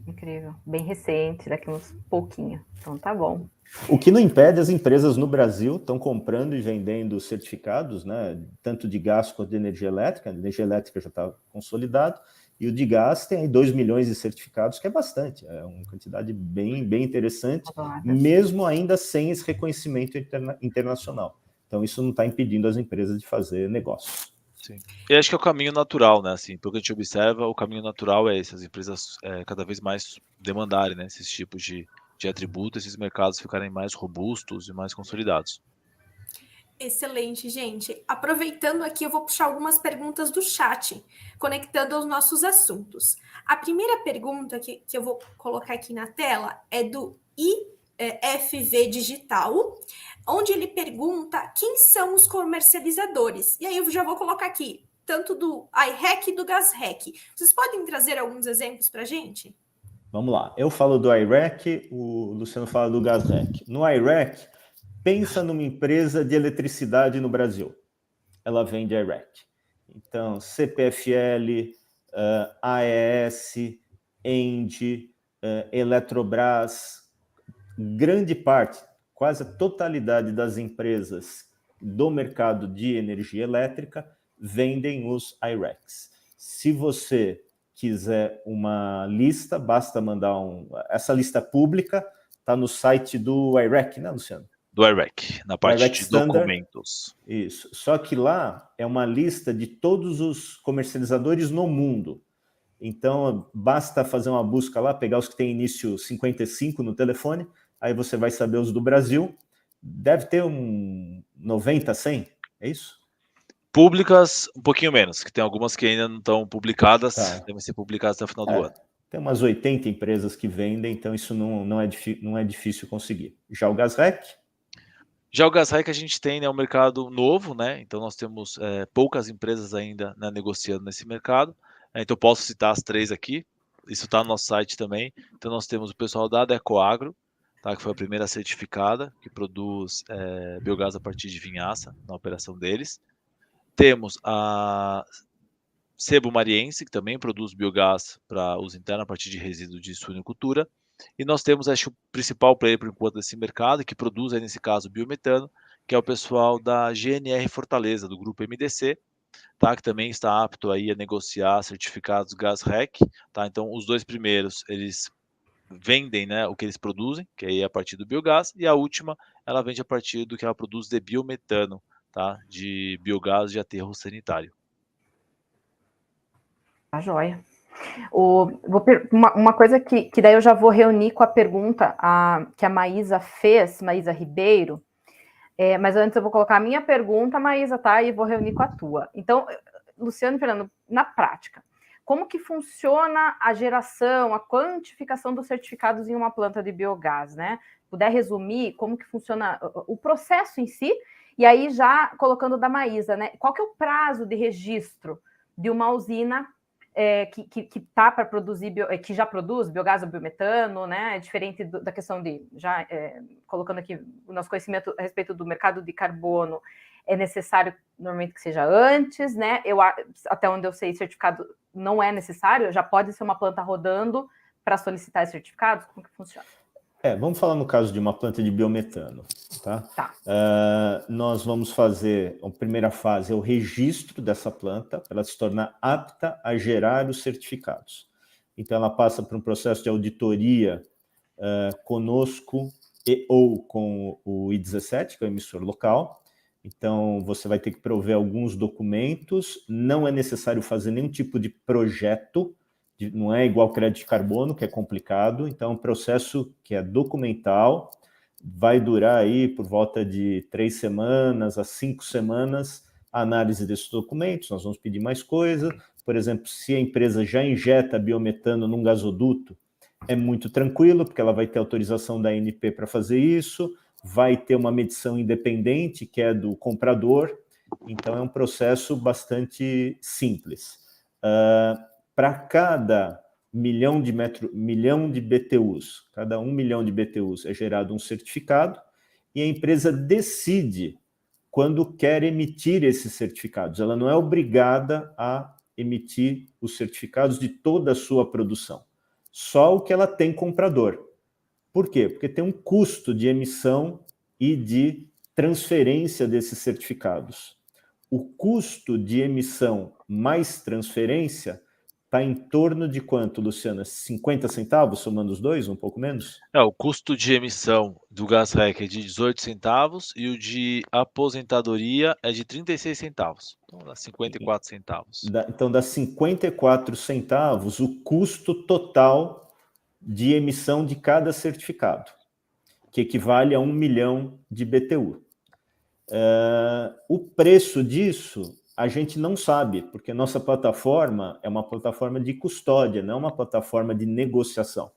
Incrível. Bem recente, daqui uns pouquinho. Então tá bom. O que não impede, as empresas no Brasil estão comprando e vendendo certificados, né, tanto de gás quanto de energia elétrica. A energia elétrica já está consolidado, e o de gás tem aí 2 milhões de certificados, que é bastante, é uma quantidade bem interessante, mesmo ainda sem esse reconhecimento internacional. Então isso não está impedindo as empresas de fazer negócios. Sim. E acho que é o caminho natural, né, assim, pelo que a gente observa, o caminho natural é esse, as empresas cada vez mais demandarem, né, esses tipos de atributos, esses mercados ficarem mais robustos e mais consolidados. Excelente, gente. Aproveitando aqui, eu vou puxar algumas perguntas do chat, conectando aos nossos assuntos. A primeira pergunta que eu vou colocar aqui na tela é do IFV Digital, onde ele pergunta quem são os comercializadores. E aí eu já vou colocar aqui, tanto do IREC e do GasREC. Vocês podem trazer alguns exemplos para a gente? Vamos lá. Eu falo do IREC, o Luciano fala do GasREC. No IREC, pensa numa empresa de eletricidade no Brasil. Ela vende IREC. Então, CPFL, AES, ENGIE, Eletrobras, grande parte, quase a totalidade das empresas do mercado de energia elétrica vendem os IRECs. Se você quiser uma lista, basta mandar essa lista pública, está no site do IREC, né, Luciano? Do IREC, na parte IREC de Standard, documentos. Isso. Só que lá é uma lista de todos os comercializadores no mundo. Então, basta fazer uma busca lá, pegar os que têm início 55 no telefone, aí você vai saber os do Brasil. Deve ter um 90, 100, é isso? Públicas, um pouquinho menos, que tem algumas que ainda não estão publicadas, devem ser publicadas até o final do ano. Tem umas 80 empresas que vendem, então isso não é difícil conseguir. Já o GasRec? Já o GasRec a gente tem, né, um mercado novo, né? Então nós temos poucas empresas ainda, né, negociando nesse mercado. Então eu posso citar as 3 aqui. Isso está no nosso site também. Então nós temos o pessoal da Adecoagro, tá, que foi a primeira certificada, que produz biogás a partir de vinhaça na operação deles. Temos a Sebo Mariense, que também produz biogás para uso interno a partir de resíduo de suinocultura. E nós temos, acho, o principal player, por enquanto, desse mercado, que produz, aí, nesse caso, biometano, que é o pessoal da GNR Fortaleza, do grupo MDC, tá? Que também está apto aí a negociar certificados GasRec. Tá? Então, os 2 primeiros, eles vendem, né, o que eles produzem, que aí é a partir do biogás, e a última, ela vende a partir do que ela produz de biometano, tá? De biogás de aterro sanitário. Tá joia. Uma coisa que daí eu já vou reunir com a pergunta que a Maísa fez, Maísa Ribeiro, mas antes eu vou colocar a minha pergunta, Maísa, tá? E vou reunir com a tua. Então, Luciano e Fernando, na prática, como que funciona a geração, a quantificação dos certificados em uma planta de biogás, né? Puder resumir como que funciona o processo em si, e aí já colocando da Maísa, né? Qual que é o prazo de registro de uma usina que tá para produzir, que já produz biogás ou biometano, né? É diferente da questão de, já colocando aqui o nosso conhecimento a respeito do mercado de carbono, é necessário normalmente que seja antes, né? Até onde eu sei, certificado não é necessário, já pode ser uma planta rodando para solicitar certificados? Como que funciona? Vamos falar no caso de uma planta de biometano, tá? Tá. Nós vamos fazer, a primeira fase é o registro dessa planta, para ela se tornar apta a gerar os certificados. Então, ela passa por um processo de auditoria conosco ou com o I17, que é o emissor local. Então, você vai ter que prover alguns documentos, não é necessário fazer nenhum tipo de projeto, não é igual crédito de carbono, que é complicado, então é um processo que é documental, vai durar aí por volta de 3 semanas a 5 semanas a análise desses documentos, nós vamos pedir mais coisa, por exemplo, se a empresa já injeta biometano num gasoduto, é muito tranquilo, porque ela vai ter autorização da ANP para fazer isso, vai ter uma medição independente, que é do comprador, então é um processo bastante simples. Para cada milhão de BTUs, cada 1 milhão de BTUs é gerado um certificado e a empresa decide quando quer emitir esses certificados. Ela não é obrigada a emitir os certificados de toda a sua produção, só o que ela tem comprador. Por quê? Porque tem um custo de emissão e de transferência desses certificados. O custo de emissão mais transferência está em torno de quanto, Luciana? 50 centavos, somando os dois, um pouco menos? O custo de emissão do GasRec é de 18 centavos e o de aposentadoria é de 36 centavos. Então, dá 54 centavos. Então, dá 54 centavos o custo total de emissão de cada certificado, que equivale a 1 milhão de BTU. O preço disso a gente não sabe, porque nossa plataforma é uma plataforma de custódia, não é uma plataforma de negociação.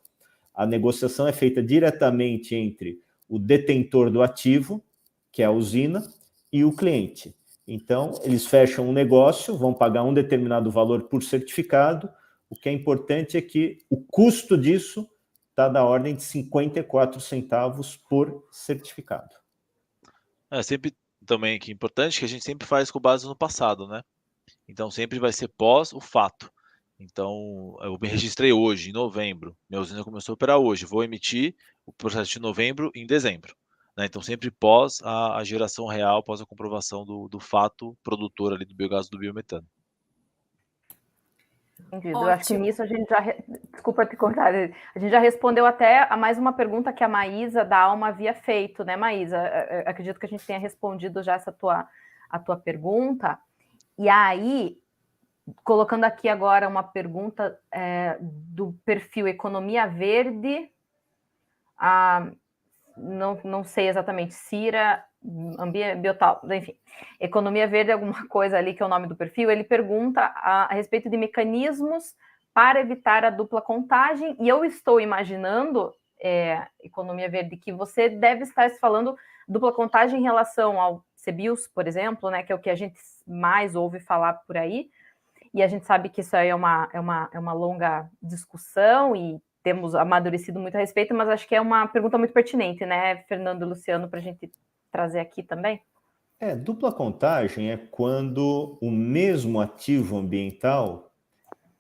A negociação é feita diretamente entre o detentor do ativo, que é a usina, e o cliente. Então, eles fecham um negócio, vão pagar um determinado valor por certificado. O que é importante é que o custo disso está da ordem de 54 centavos por certificado. Sempre também que é importante que a gente sempre faz com base no passado, né? Então sempre vai ser pós o fato. Então eu me registrei hoje, em novembro, minha usina começou a operar hoje, vou emitir o processo de novembro em dezembro. Né? Então sempre pós a geração real, pós a comprovação do fato produtor ali do biogás do biometano. Entendido. Eu acho que nisso a gente já... Desculpa te cortar. A gente já respondeu até a mais uma pergunta que a Maísa da Alma havia feito, né, Maísa? Acredito que a gente tenha respondido já a tua pergunta. E aí, colocando aqui agora uma pergunta do perfil Economia Verde, não sei exatamente, Cira, Biotal, enfim, Economia Verde, alguma coisa ali que é o nome do perfil. Ele pergunta a respeito de mecanismos para evitar a dupla contagem, e eu estou imaginando, Economia Verde, que você deve estar falando dupla contagem em relação ao CBIOS, por exemplo, né, que é o que a gente mais ouve falar por aí, e a gente sabe que isso aí é uma longa discussão e temos amadurecido muito a respeito, mas acho que é uma pergunta muito pertinente, né, Fernando e Luciano, para a gente trazer aqui também. Dupla contagem é quando o mesmo ativo ambiental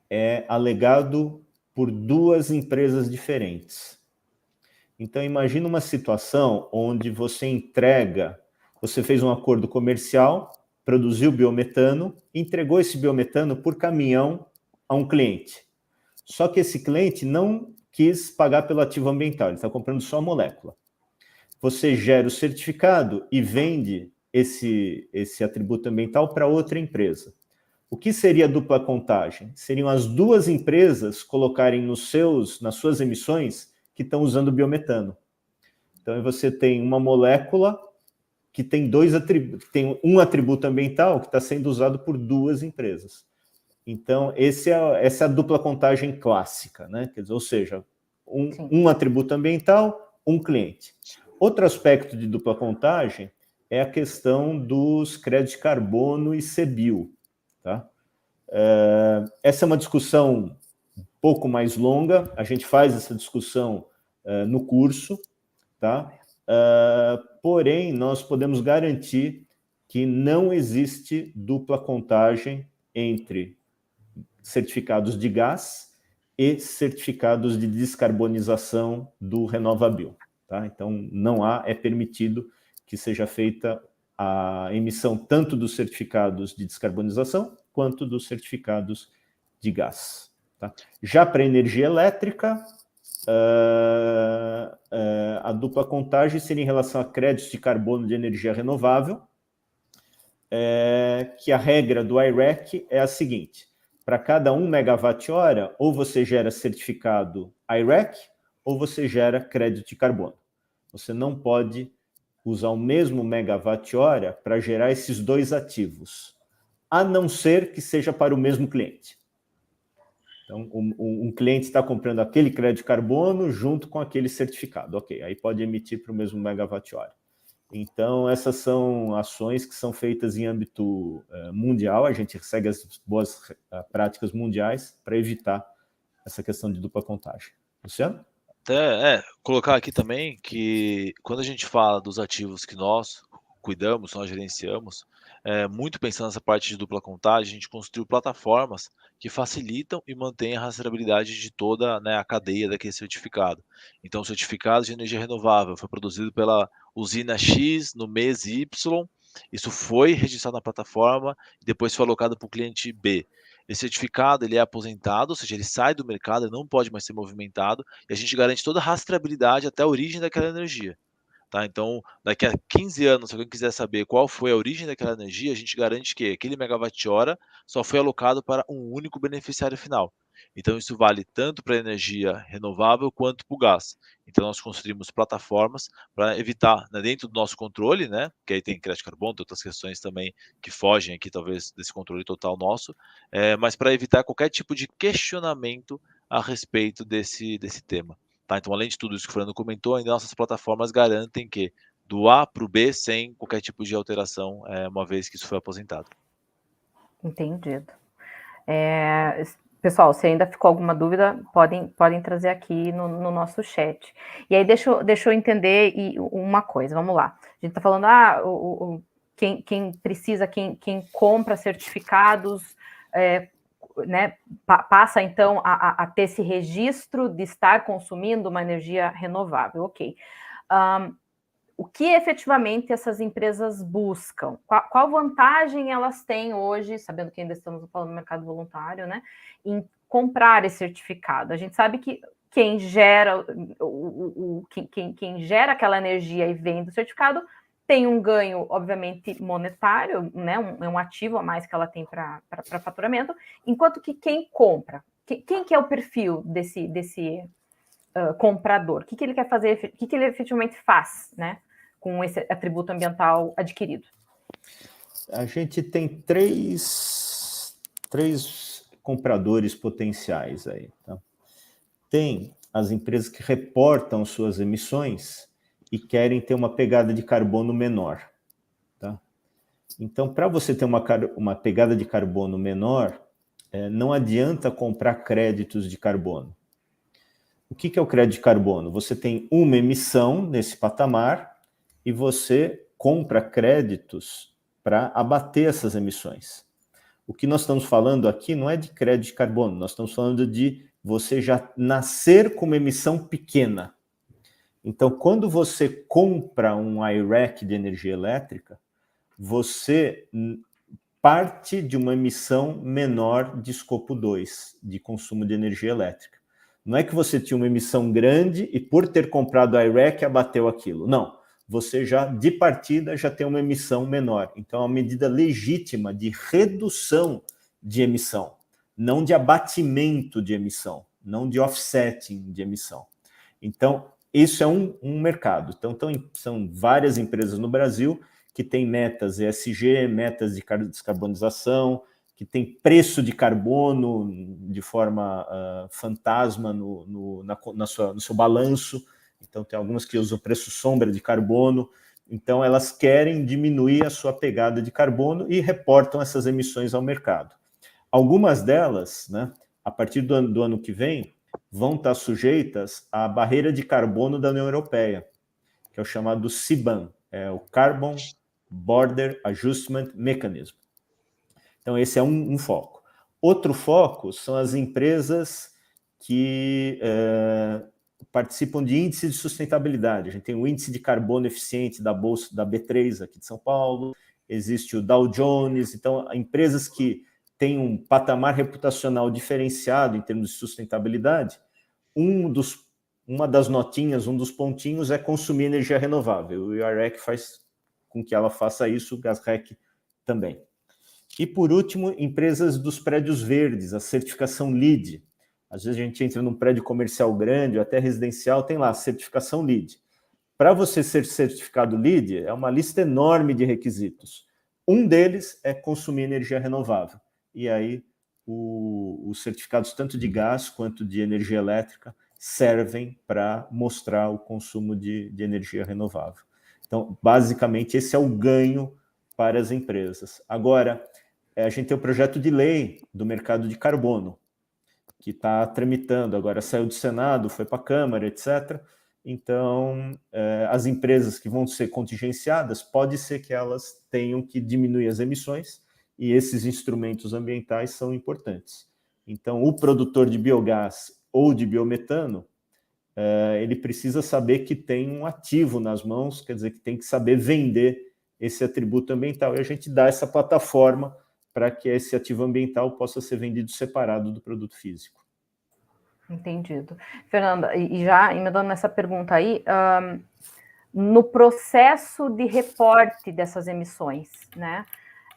é alegado por duas empresas diferentes. Então, imagina uma situação onde você fez um acordo comercial, produziu biometano, entregou esse biometano por caminhão a um cliente. Só que esse cliente não quis pagar pelo ativo ambiental, ele está comprando só a molécula. Você gera o certificado e vende esse atributo ambiental para outra empresa. O que seria dupla contagem? Seriam as duas empresas colocarem nas suas emissões que estão usando biometano. Então, você tem uma molécula que tem tem um atributo ambiental que está sendo usado por duas empresas. Então, essa é a dupla contagem clássica, né? Quer dizer, ou seja, um atributo ambiental, um cliente. Outro aspecto de dupla contagem é a questão dos créditos de carbono e CBIO. Tá? Essa é uma discussão um pouco mais longa, a gente faz essa discussão no curso, tá? Porém, nós podemos garantir que não existe dupla contagem entre certificados de gás e certificados de descarbonização do RenovaBio. Tá? Então, não é permitido que seja feita a emissão tanto dos certificados de descarbonização quanto dos certificados de gás. Tá? Já para a energia elétrica, a dupla contagem seria em relação a créditos de carbono de energia renovável, que a regra do I-REC é a seguinte: para cada 1 megawatt-hora, ou você gera certificado I-REC, ou você gera crédito de carbono. Você não pode usar o mesmo megawatt-hora para gerar esses dois ativos, a não ser que seja para o mesmo cliente. Então, um cliente está comprando aquele crédito de carbono junto com aquele certificado. Ok, aí pode emitir para o mesmo megawatt-hora. Então, essas são ações que são feitas em âmbito mundial, a gente segue as boas práticas mundiais para evitar essa questão de dupla contagem. Luciano? Colocar aqui também que quando a gente fala dos ativos que nós cuidamos, nós gerenciamos, muito pensando nessa parte de dupla contagem, a gente construiu plataformas que facilitam e mantêm a rastreabilidade de toda, né, a cadeia daquele certificado. Então, o certificado de energia renovável foi produzido pela usina X no mês Y, isso foi registrado na plataforma e depois foi alocado para o cliente B. Esse certificado ele é aposentado, ou seja, ele sai do mercado, ele não pode mais ser movimentado, e a gente garante toda a rastreabilidade até a origem daquela energia. Tá? Então, daqui a 15 anos, se alguém quiser saber qual foi a origem daquela energia, a gente garante que aquele megawatt-hora só foi alocado para um único beneficiário final. Então, isso vale tanto para a energia renovável quanto para o gás. Então, nós construímos plataformas para evitar, né, dentro do nosso controle, né, que aí tem crédito de carbono, tem outras questões também que fogem aqui, talvez, desse controle total nosso, mas para evitar qualquer tipo de questionamento a respeito desse tema. Tá? Então, além de tudo isso que o Fernando comentou, ainda nossas plataformas garantem que do A para o B sem qualquer tipo de alteração, uma vez que isso foi aposentado. Entendido. Pessoal, se ainda ficou alguma dúvida, podem trazer aqui no nosso chat. E aí, deixa eu entender uma coisa, vamos lá. A gente está falando, quem precisa, quem compra certificados, né, passa então a ter esse registro de estar consumindo uma energia renovável, ok. O que efetivamente essas empresas buscam? Qual vantagem elas têm hoje, sabendo que ainda estamos falando do mercado voluntário, né, em comprar esse certificado? A gente sabe que quem gera aquela energia e vende o certificado tem um ganho, obviamente, monetário, né? É um ativo a mais que ela tem para faturamento, enquanto que quem compra, quem que é o perfil desse comprador? O que ele quer fazer, o que ele efetivamente faz, né? Com esse atributo ambiental adquirido? A gente tem três compradores potenciais aí. Tá? Tem as empresas que reportam suas emissões e querem ter uma pegada de carbono menor. Tá? Então, para você ter uma pegada de carbono menor, não adianta comprar créditos de carbono. O que é o crédito de carbono? Você tem uma emissão nesse patamar e você compra créditos para abater essas emissões. O que nós estamos falando aqui não é de crédito de carbono, nós estamos falando de você já nascer com uma emissão pequena. Então, quando você compra um I-REC de energia elétrica, você parte de uma emissão menor de escopo 2, de consumo de energia elétrica. Não é que você tinha uma emissão grande e por ter comprado a I-REC abateu aquilo. Não, você já, de partida, já tem uma emissão menor. Então, é uma medida legítima de redução de emissão, não de abatimento de emissão, não de offsetting de emissão. Então, isso é um mercado. Então, são várias empresas no Brasil que têm metas ESG, metas de descarbonização, que tem preço de carbono de forma fantasma no seu balanço. Então, tem algumas que usam preço sombra de carbono. Então, elas querem diminuir a sua pegada de carbono e reportam essas emissões ao mercado. Algumas delas, né, a partir do ano que vem, vão estar sujeitas à barreira de carbono da União Europeia, que é o chamado CBAM, é o Carbon Border Adjustment Mechanism. Então, esse é um foco. Outro foco são as empresas que participam de índice de sustentabilidade. A gente tem o índice de carbono eficiente da Bolsa da B3 aqui de São Paulo, existe o Dow Jones. Então, empresas que têm um patamar reputacional diferenciado em termos de sustentabilidade, uma das notinhas, um dos pontinhos é consumir energia renovável. O I-REC faz com que ela faça isso, o GasREC também. E, por último, empresas dos prédios verdes, a certificação LEED. Às vezes a gente entra num prédio comercial grande, ou até residencial, tem lá a certificação LEED. Para você ser certificado LEED, é uma lista enorme de requisitos. Um deles é consumir energia renovável. E aí, os certificados tanto de gás quanto de energia elétrica servem para mostrar o consumo de energia renovável. Então, basicamente, esse é o ganho para as empresas. Agora, a gente tem o projeto de lei do mercado de carbono, que está tramitando, agora saiu do Senado, foi para a Câmara, etc. Então, as empresas que vão ser contingenciadas, pode ser que elas tenham que diminuir as emissões, e esses instrumentos ambientais são importantes. Então, o produtor de biogás ou de biometano, ele precisa saber que tem um ativo nas mãos, quer dizer, que tem que saber vender esse atributo ambiental, e a gente dá essa plataforma para que esse ativo ambiental possa ser vendido separado do produto físico. Entendido. Fernanda, e já emendando nessa pergunta aí, no processo de reporte dessas emissões, né?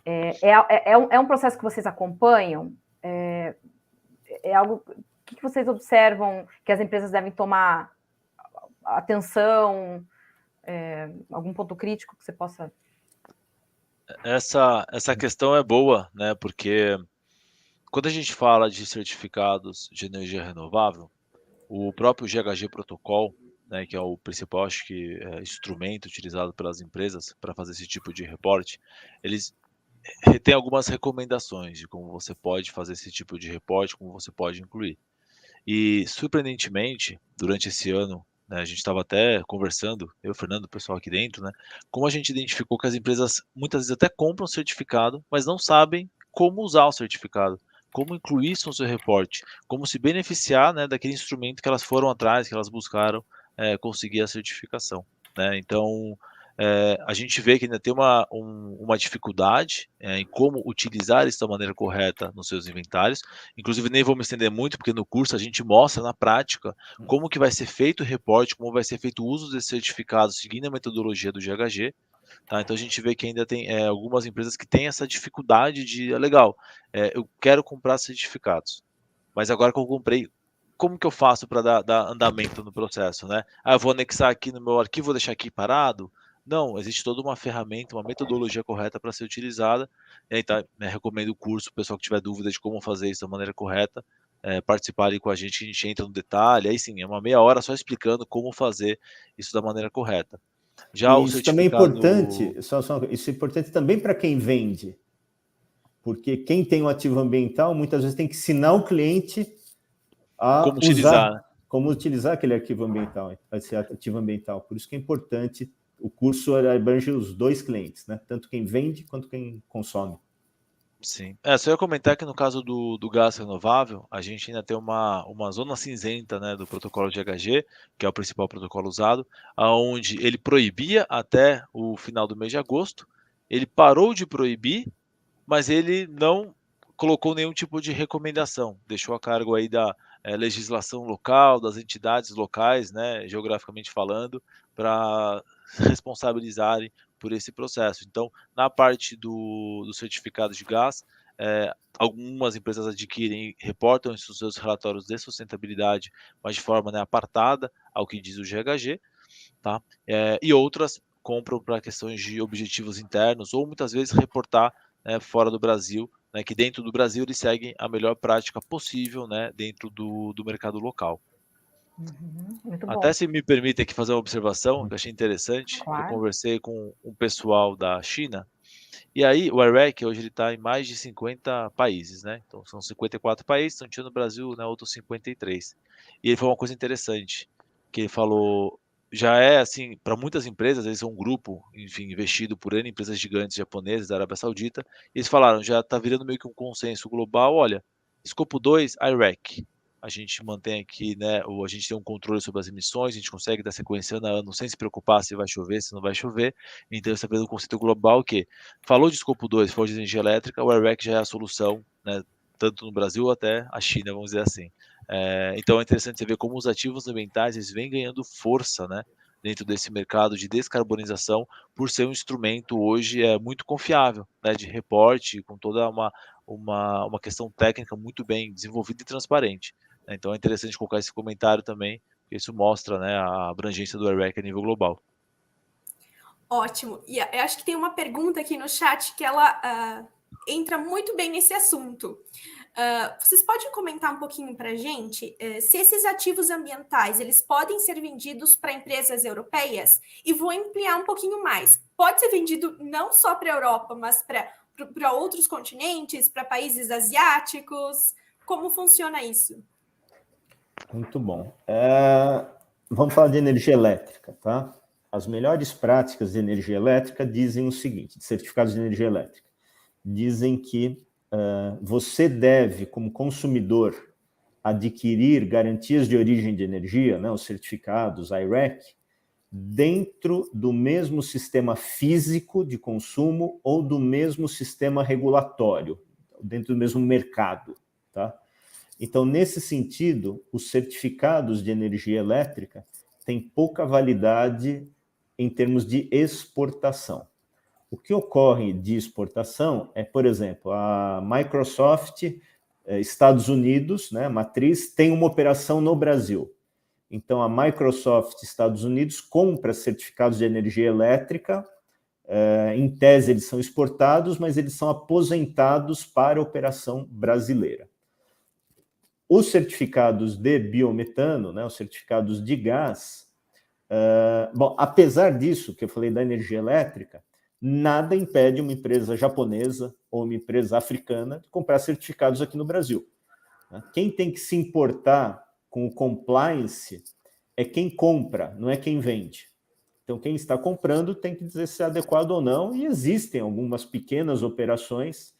É um processo que vocês acompanham? É algo que vocês observam que as empresas devem tomar atenção? Algum ponto crítico que você possa... Essa questão é boa, né? Porque quando a gente fala de certificados de energia renovável, o próprio GHG Protocol, né, que é o principal, acho que, instrumento utilizado pelas empresas para fazer esse tipo de reporte, eles têm algumas recomendações de como você pode fazer esse tipo de reporte, como você pode incluir. E, surpreendentemente, durante esse ano, né, a gente estava até conversando, eu e o Fernando, o pessoal aqui dentro, né, como a gente identificou que as empresas muitas vezes até compram certificado, mas não sabem como usar o certificado, como incluir isso no seu reporte, como se beneficiar, né, daquele instrumento que elas foram atrás, que elas buscaram conseguir a certificação, né? Então, a gente vê que ainda tem uma dificuldade em como utilizar isso da maneira correta nos seus inventários. Inclusive, nem vou me estender muito, porque no curso a gente mostra na prática como que vai ser feito o reporte, como vai ser feito o uso desses certificados, seguindo a metodologia do GHG. Tá? Então a gente vê que ainda tem algumas empresas que têm essa dificuldade de, legal, eu quero comprar certificados, mas agora que eu comprei, como que eu faço para dar andamento no processo, né? Eu vou anexar aqui no meu arquivo, vou deixar aqui parado? Não, existe toda uma ferramenta, uma metodologia correta para ser utilizada. Então, recomendo o curso, o pessoal que tiver dúvida de como fazer isso da maneira correta, participar ali com a gente entra no detalhe. Aí sim, é uma meia hora só explicando como fazer isso da maneira correta. Já E o isso também é certificado... importante, isso é importante também para quem vende, porque quem tem um ativo ambiental muitas vezes tem que ensinar o cliente a Como utilizar, né? como utilizar aquele arquivo ambiental, esse ativo ambiental. Por isso que é importante, o curso abrange os dois clientes, né? Tanto quem vende quanto quem consome. Sim. Só ia comentar que no caso do gás renovável, a gente ainda tem uma zona cinzenta, né, do protocolo de GHG, que é o principal protocolo usado, aonde ele proibia até o final do mês de agosto, ele parou de proibir, mas ele não colocou nenhum tipo de recomendação, deixou a cargo aí da legislação local, das entidades locais, né, geograficamente falando, para responsabilizarem por esse processo. Então, na parte do certificado de gás, algumas empresas adquirem, reportam os seus relatórios de sustentabilidade, mas de forma, né, apartada ao que diz o GHG, tá? E outras compram para questões de objetivos internos ou muitas vezes reportar, né, fora do Brasil, né, que dentro do Brasil eles seguem a melhor prática possível, né, dentro do mercado local. Muito Até bom. se me permite aqui fazer uma observação que eu achei interessante, eu Claro. conversei com um pessoal da China, e aí o IREC hoje ele está em mais de 50 países, né? Então são 54 países, estão tirando o Brasil, né, outros 53. E ele falou uma coisa interessante, que ele falou, já é assim, para muitas empresas, eles são um grupo, enfim, investido por N empresas gigantes japonesas da Arábia Saudita, e eles falaram, já está virando meio que um consenso global, olha, escopo 2, IREC. A gente mantém aqui, né, a gente tem um controle sobre as emissões, a gente consegue dar sequência ano a ano sem se preocupar se vai chover, se não vai chover. Então, você vê no conceito global que falou de escopo 2, falou de energia elétrica, o IREC já é a solução, né, tanto no Brasil até a China, vamos dizer assim. Então é interessante você ver como os ativos ambientais eles vêm ganhando força, né, dentro desse mercado de descarbonização, por ser um instrumento hoje muito confiável, né, de reporte, com toda uma questão técnica muito bem desenvolvida e transparente. Então é interessante colocar esse comentário também, porque isso mostra, né, a abrangência do IREC a nível global. Ótimo. E eu acho que tem uma pergunta aqui no chat que ela entra muito bem nesse assunto. Vocês podem comentar um pouquinho para a gente se esses ativos ambientais eles podem ser vendidos para empresas europeias? E vou ampliar um pouquinho mais. Pode ser vendido não só para a Europa, mas para outros continentes, para países asiáticos? Como funciona isso? Muito bom. Vamos falar de energia elétrica, tá? As melhores práticas de energia elétrica dizem o seguinte, de certificados de energia elétrica, dizem que você deve, como consumidor, adquirir garantias de origem de energia, né, os certificados IREC, dentro do mesmo sistema físico de consumo ou do mesmo sistema regulatório, dentro do mesmo mercado, tá? Então, nesse sentido, os certificados de energia elétrica têm pouca validade em termos de exportação. O que ocorre de exportação é, por exemplo, a Microsoft, Estados Unidos, né, matriz, tem uma operação no Brasil. Então, a Microsoft, Estados Unidos, compra certificados de energia elétrica, em tese eles são exportados, mas eles são aposentados para a operação brasileira. Os certificados de biometano, né, os certificados de gás, apesar disso que eu falei da energia elétrica, nada impede uma empresa japonesa ou uma empresa africana de comprar certificados aqui no Brasil. Quem tem que se importar com o compliance é quem compra, não é quem vende. Então, quem está comprando tem que dizer se é adequado ou não, e existem algumas pequenas operações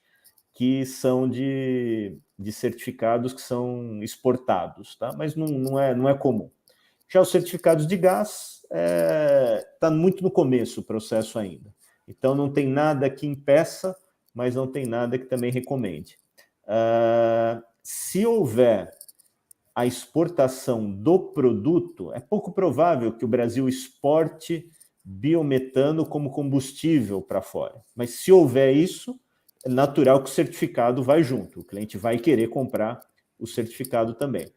que são de certificados que são exportados, tá? Mas não é comum. Já os certificados de gás está muito no começo o processo ainda. Então, não tem nada que impeça, mas não tem nada que também recomende. Se houver a exportação do produto, é pouco provável que o Brasil exporte biometano como combustível para fora. Mas se houver isso, é natural que o certificado vai junto. O cliente vai querer comprar o certificado também.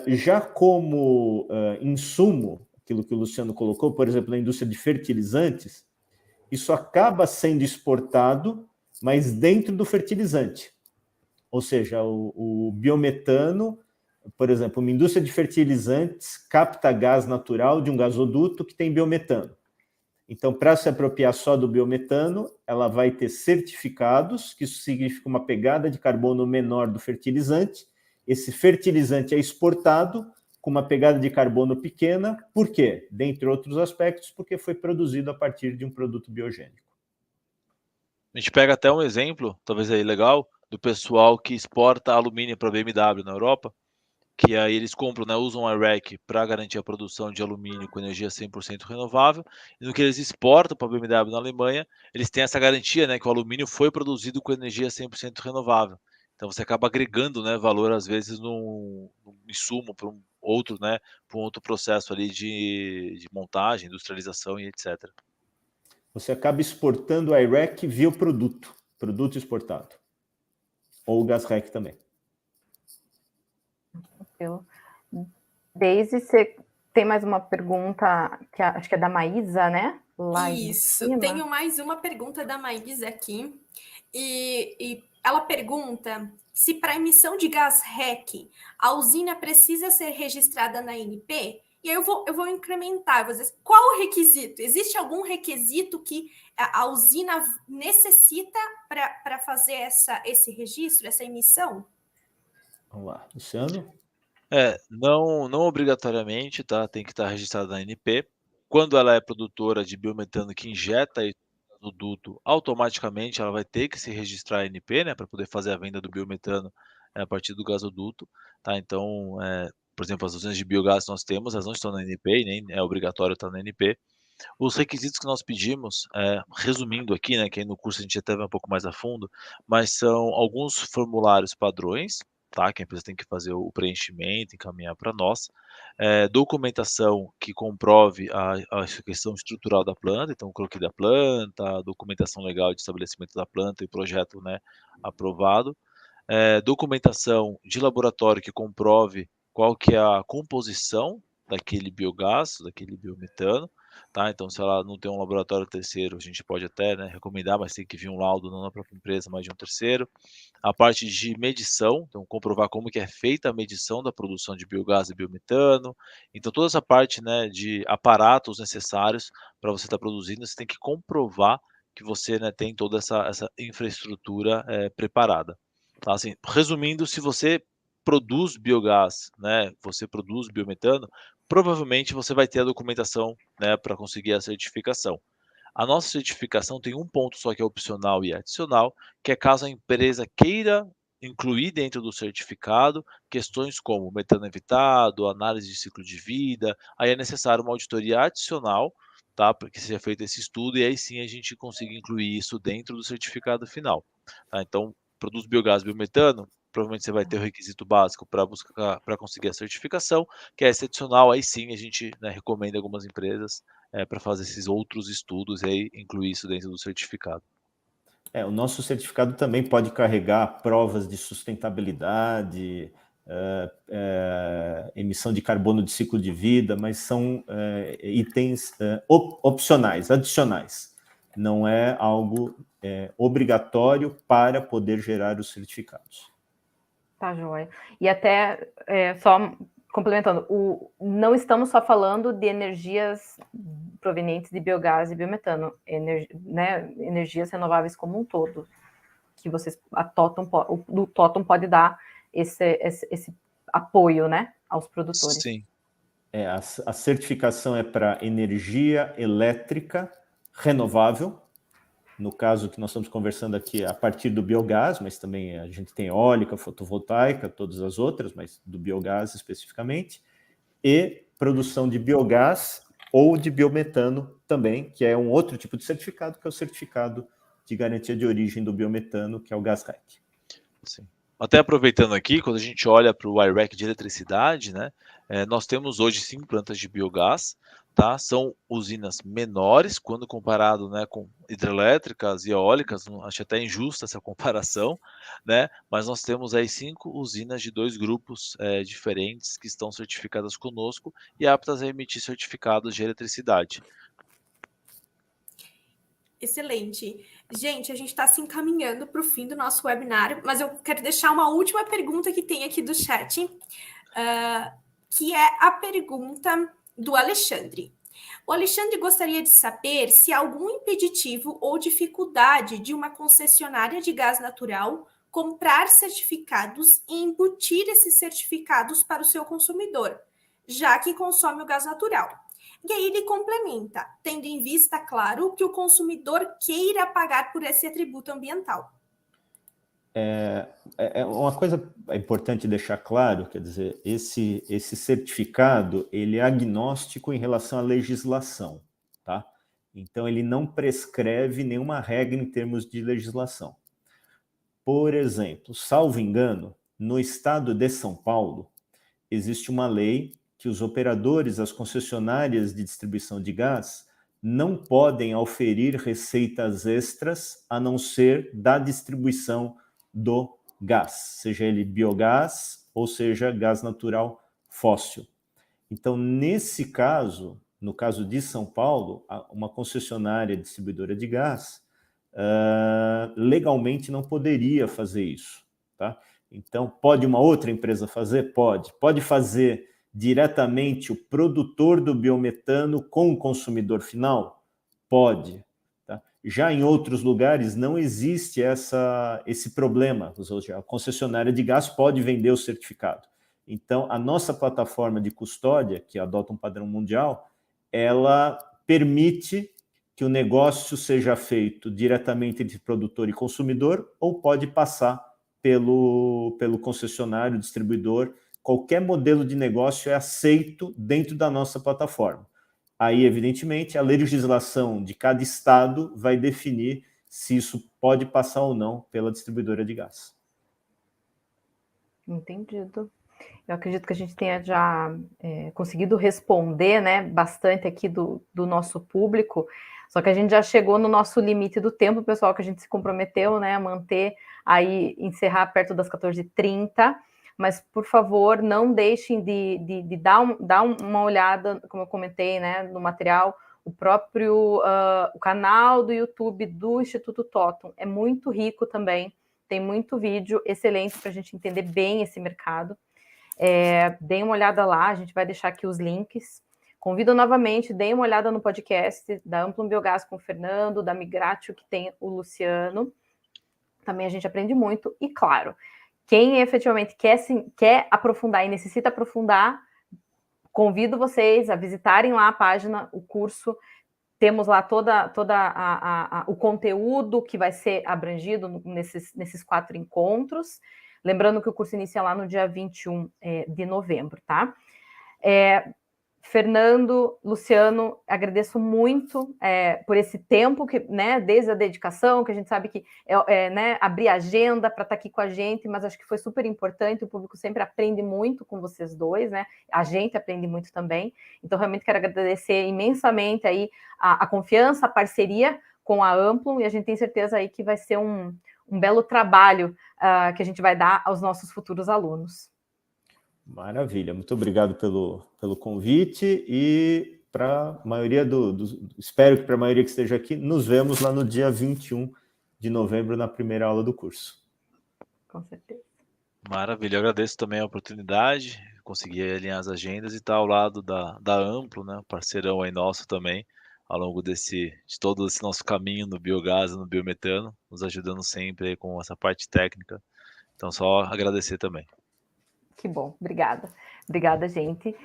Já como insumo, aquilo que o Luciano colocou, por exemplo, na indústria de fertilizantes, isso acaba sendo exportado, mas dentro do fertilizante. Ou seja, o biometano, por exemplo, uma indústria de fertilizantes capta gás natural de um gasoduto que tem biometano. Então, para se apropriar só do biometano, ela vai ter certificados, que isso significa uma pegada de carbono menor do fertilizante. Esse fertilizante é exportado com uma pegada de carbono pequena. Por quê? Dentre outros aspectos, porque foi produzido a partir de um produto biogênico. A gente pega até um exemplo, talvez aí legal, do pessoal que exporta alumínio para a BMW na Europa, que aí eles compram, né, usam a REC para garantir a produção de alumínio com energia 100% renovável, e no que eles exportam para a BMW na Alemanha, eles têm essa garantia, né, que o alumínio foi produzido com energia 100% renovável. Então você acaba agregando, né, valor às vezes num insumo para um outro, né, para um outro processo ali de montagem, industrialização e etc. Você acaba exportando a REC via o produto exportado. Ou o gás REC também. Daisy, você tem mais uma pergunta, que acho que é da Maísa, né? Lá Isso, tenho mais uma pergunta da Maísa aqui. E ela pergunta se para emissão de gás REC, a usina precisa ser registrada na ANP? E aí eu vou incrementar, vou dizer, qual o requisito? Existe algum requisito que a usina necessita para fazer esse registro, essa emissão? Vamos lá, Luciano? Não obrigatoriamente, tá? Tem que estar registrado na ANP. Quando ela é produtora de biometano que injeta isso no duto, automaticamente ela vai ter que se registrar a ANP, né, para poder fazer a venda do biometano a partir do gasoduto, tá? Então, por exemplo, as usinas de biogás que nós temos, elas não estão na ANP, nem é obrigatório estar na ANP. Os requisitos que nós pedimos, resumindo aqui, né, que aí no curso a gente até vai um pouco mais a fundo, mas são alguns formulários padrões, tá, que a empresa tem que fazer o preenchimento, encaminhar para nós, documentação que comprove a questão estrutural da planta, então o croquis da planta, documentação legal de estabelecimento da planta e projeto, né, aprovado, documentação de laboratório que comprove qual que é a composição daquele biogás, daquele biometano, tá? Então, se ela não tem um laboratório terceiro, a gente pode até, né, recomendar, mas tem que vir um laudo não da própria empresa, mas de um terceiro. A parte de medição, então comprovar como que é feita a medição da produção de biogás e biometano. Então, toda essa parte, né, de aparatos necessários para você estar produzindo, você tem que comprovar que você, né, tem toda essa infraestrutura preparada. Tá, assim, resumindo, se você produz biogás, né, você produz biometano, provavelmente você vai ter a documentação, né, para conseguir a certificação. A nossa certificação tem um ponto só que é opcional e adicional, que é caso a empresa queira incluir dentro do certificado questões como metano evitado, análise de ciclo de vida, aí é necessário uma auditoria adicional, tá, para que seja feito esse estudo e aí sim a gente consiga incluir isso dentro do certificado final, tá. Então, produz biogás, biometano, provavelmente você vai ter o requisito básico para conseguir a certificação, que é esse adicional, aí sim a gente, né, recomenda algumas empresas para fazer esses outros estudos e aí incluir isso dentro do certificado. O nosso certificado também pode carregar provas de sustentabilidade, emissão de carbono de ciclo de vida, mas são itens opcionais, adicionais. Não é algo obrigatório para poder gerar os certificados. Tá, joia. E até, só complementando, não estamos só falando de energias provenientes de biogás e biometano, né, energias renováveis como um todo, que vocês, o Totum pode dar esse apoio, né, aos produtores. Sim. A certificação é para energia elétrica renovável, no caso que nós estamos conversando aqui, a partir do biogás, mas também a gente tem eólica, fotovoltaica, todas as outras, mas do biogás especificamente, e produção de biogás ou de biometano também, que é um outro tipo de certificado, que é o certificado de garantia de origem do biometano, que é o gás REC. Sim. Até aproveitando aqui, quando a gente olha para o I-REC de eletricidade, né, nós temos hoje 5 plantas de biogás, tá? São usinas menores quando comparado, né, com hidrelétricas e eólicas, acho até injusta essa comparação, né? Mas nós temos aí 5 usinas de 2 grupos diferentes que estão certificadas conosco e aptas a emitir certificados de eletricidade. Excelente. Gente, a gente está se encaminhando para o fim do nosso webinar, mas eu quero deixar uma última pergunta que tem aqui do chat, que é a pergunta do Alexandre. O Alexandre gostaria de saber se há algum impeditivo ou dificuldade de uma concessionária de gás natural comprar certificados e embutir esses certificados para o seu consumidor, já que consome o gás natural. E aí ele complementa, tendo em vista, claro, que o consumidor queira pagar por esse atributo ambiental. É uma coisa importante deixar claro, quer dizer, esse certificado, ele é agnóstico em relação à legislação, tá? Então, ele não prescreve nenhuma regra em termos de legislação. Por exemplo, salvo engano, no estado de São Paulo, existe uma lei que os operadores, as concessionárias de distribuição de gás, não podem auferir receitas extras a não ser da distribuição do gás, seja ele biogás ou seja gás natural fóssil. Então, nesse caso, no caso de São Paulo, uma concessionária distribuidora de gás legalmente não poderia fazer isso, tá? Então, pode uma outra empresa fazer? Pode. Pode fazer diretamente o produtor do biometano com o consumidor final? Pode. Tá? Já em outros lugares não existe esse problema. Ou seja, a concessionária de gás pode vender o certificado. Então, a nossa plataforma de custódia, que adota um padrão mundial, ela permite que o negócio seja feito diretamente entre produtor e consumidor ou pode passar pelo concessionário, distribuidor. Qualquer modelo de negócio é aceito dentro da nossa plataforma. Aí, evidentemente, a legislação de cada estado vai definir se isso pode passar ou não pela distribuidora de gás. Entendido. Eu acredito que a gente tenha já conseguido responder, né, bastante aqui do nosso público, só que a gente já chegou no nosso limite do tempo, pessoal, que a gente se comprometeu, né, a manter aí, encerrar perto das 14h30, mas, por favor, não deixem de dar uma olhada, como eu comentei, né, no material, o próprio o canal do YouTube do Instituto Totum é muito rico também, tem muito vídeo excelente para a gente entender bem esse mercado. Deem uma olhada lá, a gente vai deixar aqui os links. Convido novamente, deem uma olhada no podcast da Amplum Biogás com o Fernando, da Migratio, que tem o Luciano. Também a gente aprende muito. E, claro, quem efetivamente quer aprofundar e necessita aprofundar, convido vocês a visitarem lá a página, o curso. Temos lá toda o conteúdo que vai ser abrangido nesses 4 encontros. Lembrando que o curso inicia lá no dia 21 de novembro, tá? Fernando, Luciano, agradeço muito por esse tempo, né, desde a dedicação, que a gente sabe que né, abrir agenda para estar aqui com a gente, mas acho que foi super importante, o público sempre aprende muito com vocês dois, né? A gente aprende muito também. Então, realmente quero agradecer imensamente aí a confiança, a parceria com a Amplum, e a gente tem certeza aí que vai ser um belo trabalho que a gente vai dar aos nossos futuros alunos. Maravilha, muito obrigado pelo convite e para a maioria espero que para a maioria que esteja aqui, nos vemos lá no dia 21 de novembro na primeira aula do curso. Com certeza. Maravilha, eu agradeço também a oportunidade, consegui alinhar as agendas e estar ao lado da Amplo, né, parceirão aí nosso também, ao longo de todo esse nosso caminho no biogás e no biometano, nos ajudando sempre aí com essa parte técnica. Então, só agradecer também. Que bom, obrigada. Obrigada, gente.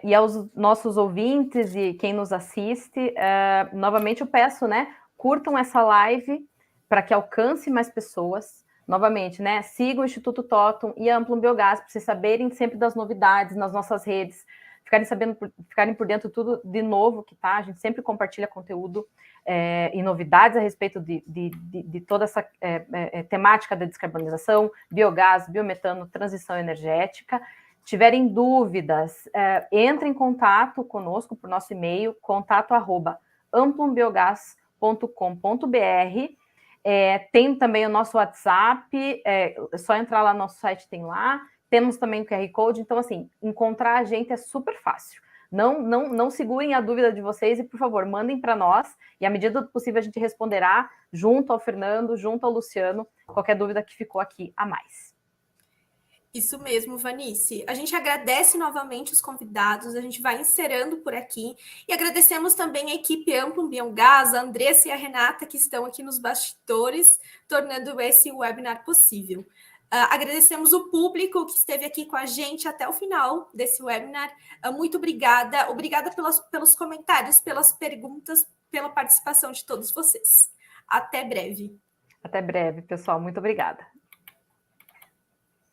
E aos nossos ouvintes e quem nos assiste, novamente eu peço, né, curtam essa live para que alcance mais pessoas. Novamente, né, sigam o Instituto Totum e a Amplum Biogás para vocês saberem sempre das novidades nas nossas redes, ficarem por dentro tudo de novo que tá. A gente sempre compartilha conteúdo e novidades a respeito de toda essa temática da descarbonização, biogás, biometano, transição energética. Tiverem dúvidas, entre em contato conosco por nosso e-mail, contato@amplumbiogas.com.br. Tem também o nosso WhatsApp, é só entrar lá no nosso site, tem lá. Temos também o QR Code, então, assim, encontrar a gente é super fácil. Não segurem a dúvida de vocês e, por favor, mandem para nós, e à medida do possível a gente responderá junto ao Fernando, junto ao Luciano, qualquer dúvida que ficou aqui a mais. Isso mesmo, Vanice. A gente agradece novamente os convidados, a gente vai encerrando por aqui e agradecemos também a equipe Amplum Biogás, a Andressa e a Renata, que estão aqui nos bastidores, tornando esse webinar possível. Agradecemos o público que esteve aqui com a gente até o final desse webinar. Muito obrigada. Obrigada pelos comentários, pelas perguntas, pela participação de todos vocês. Até breve. Até breve, pessoal. Muito obrigada.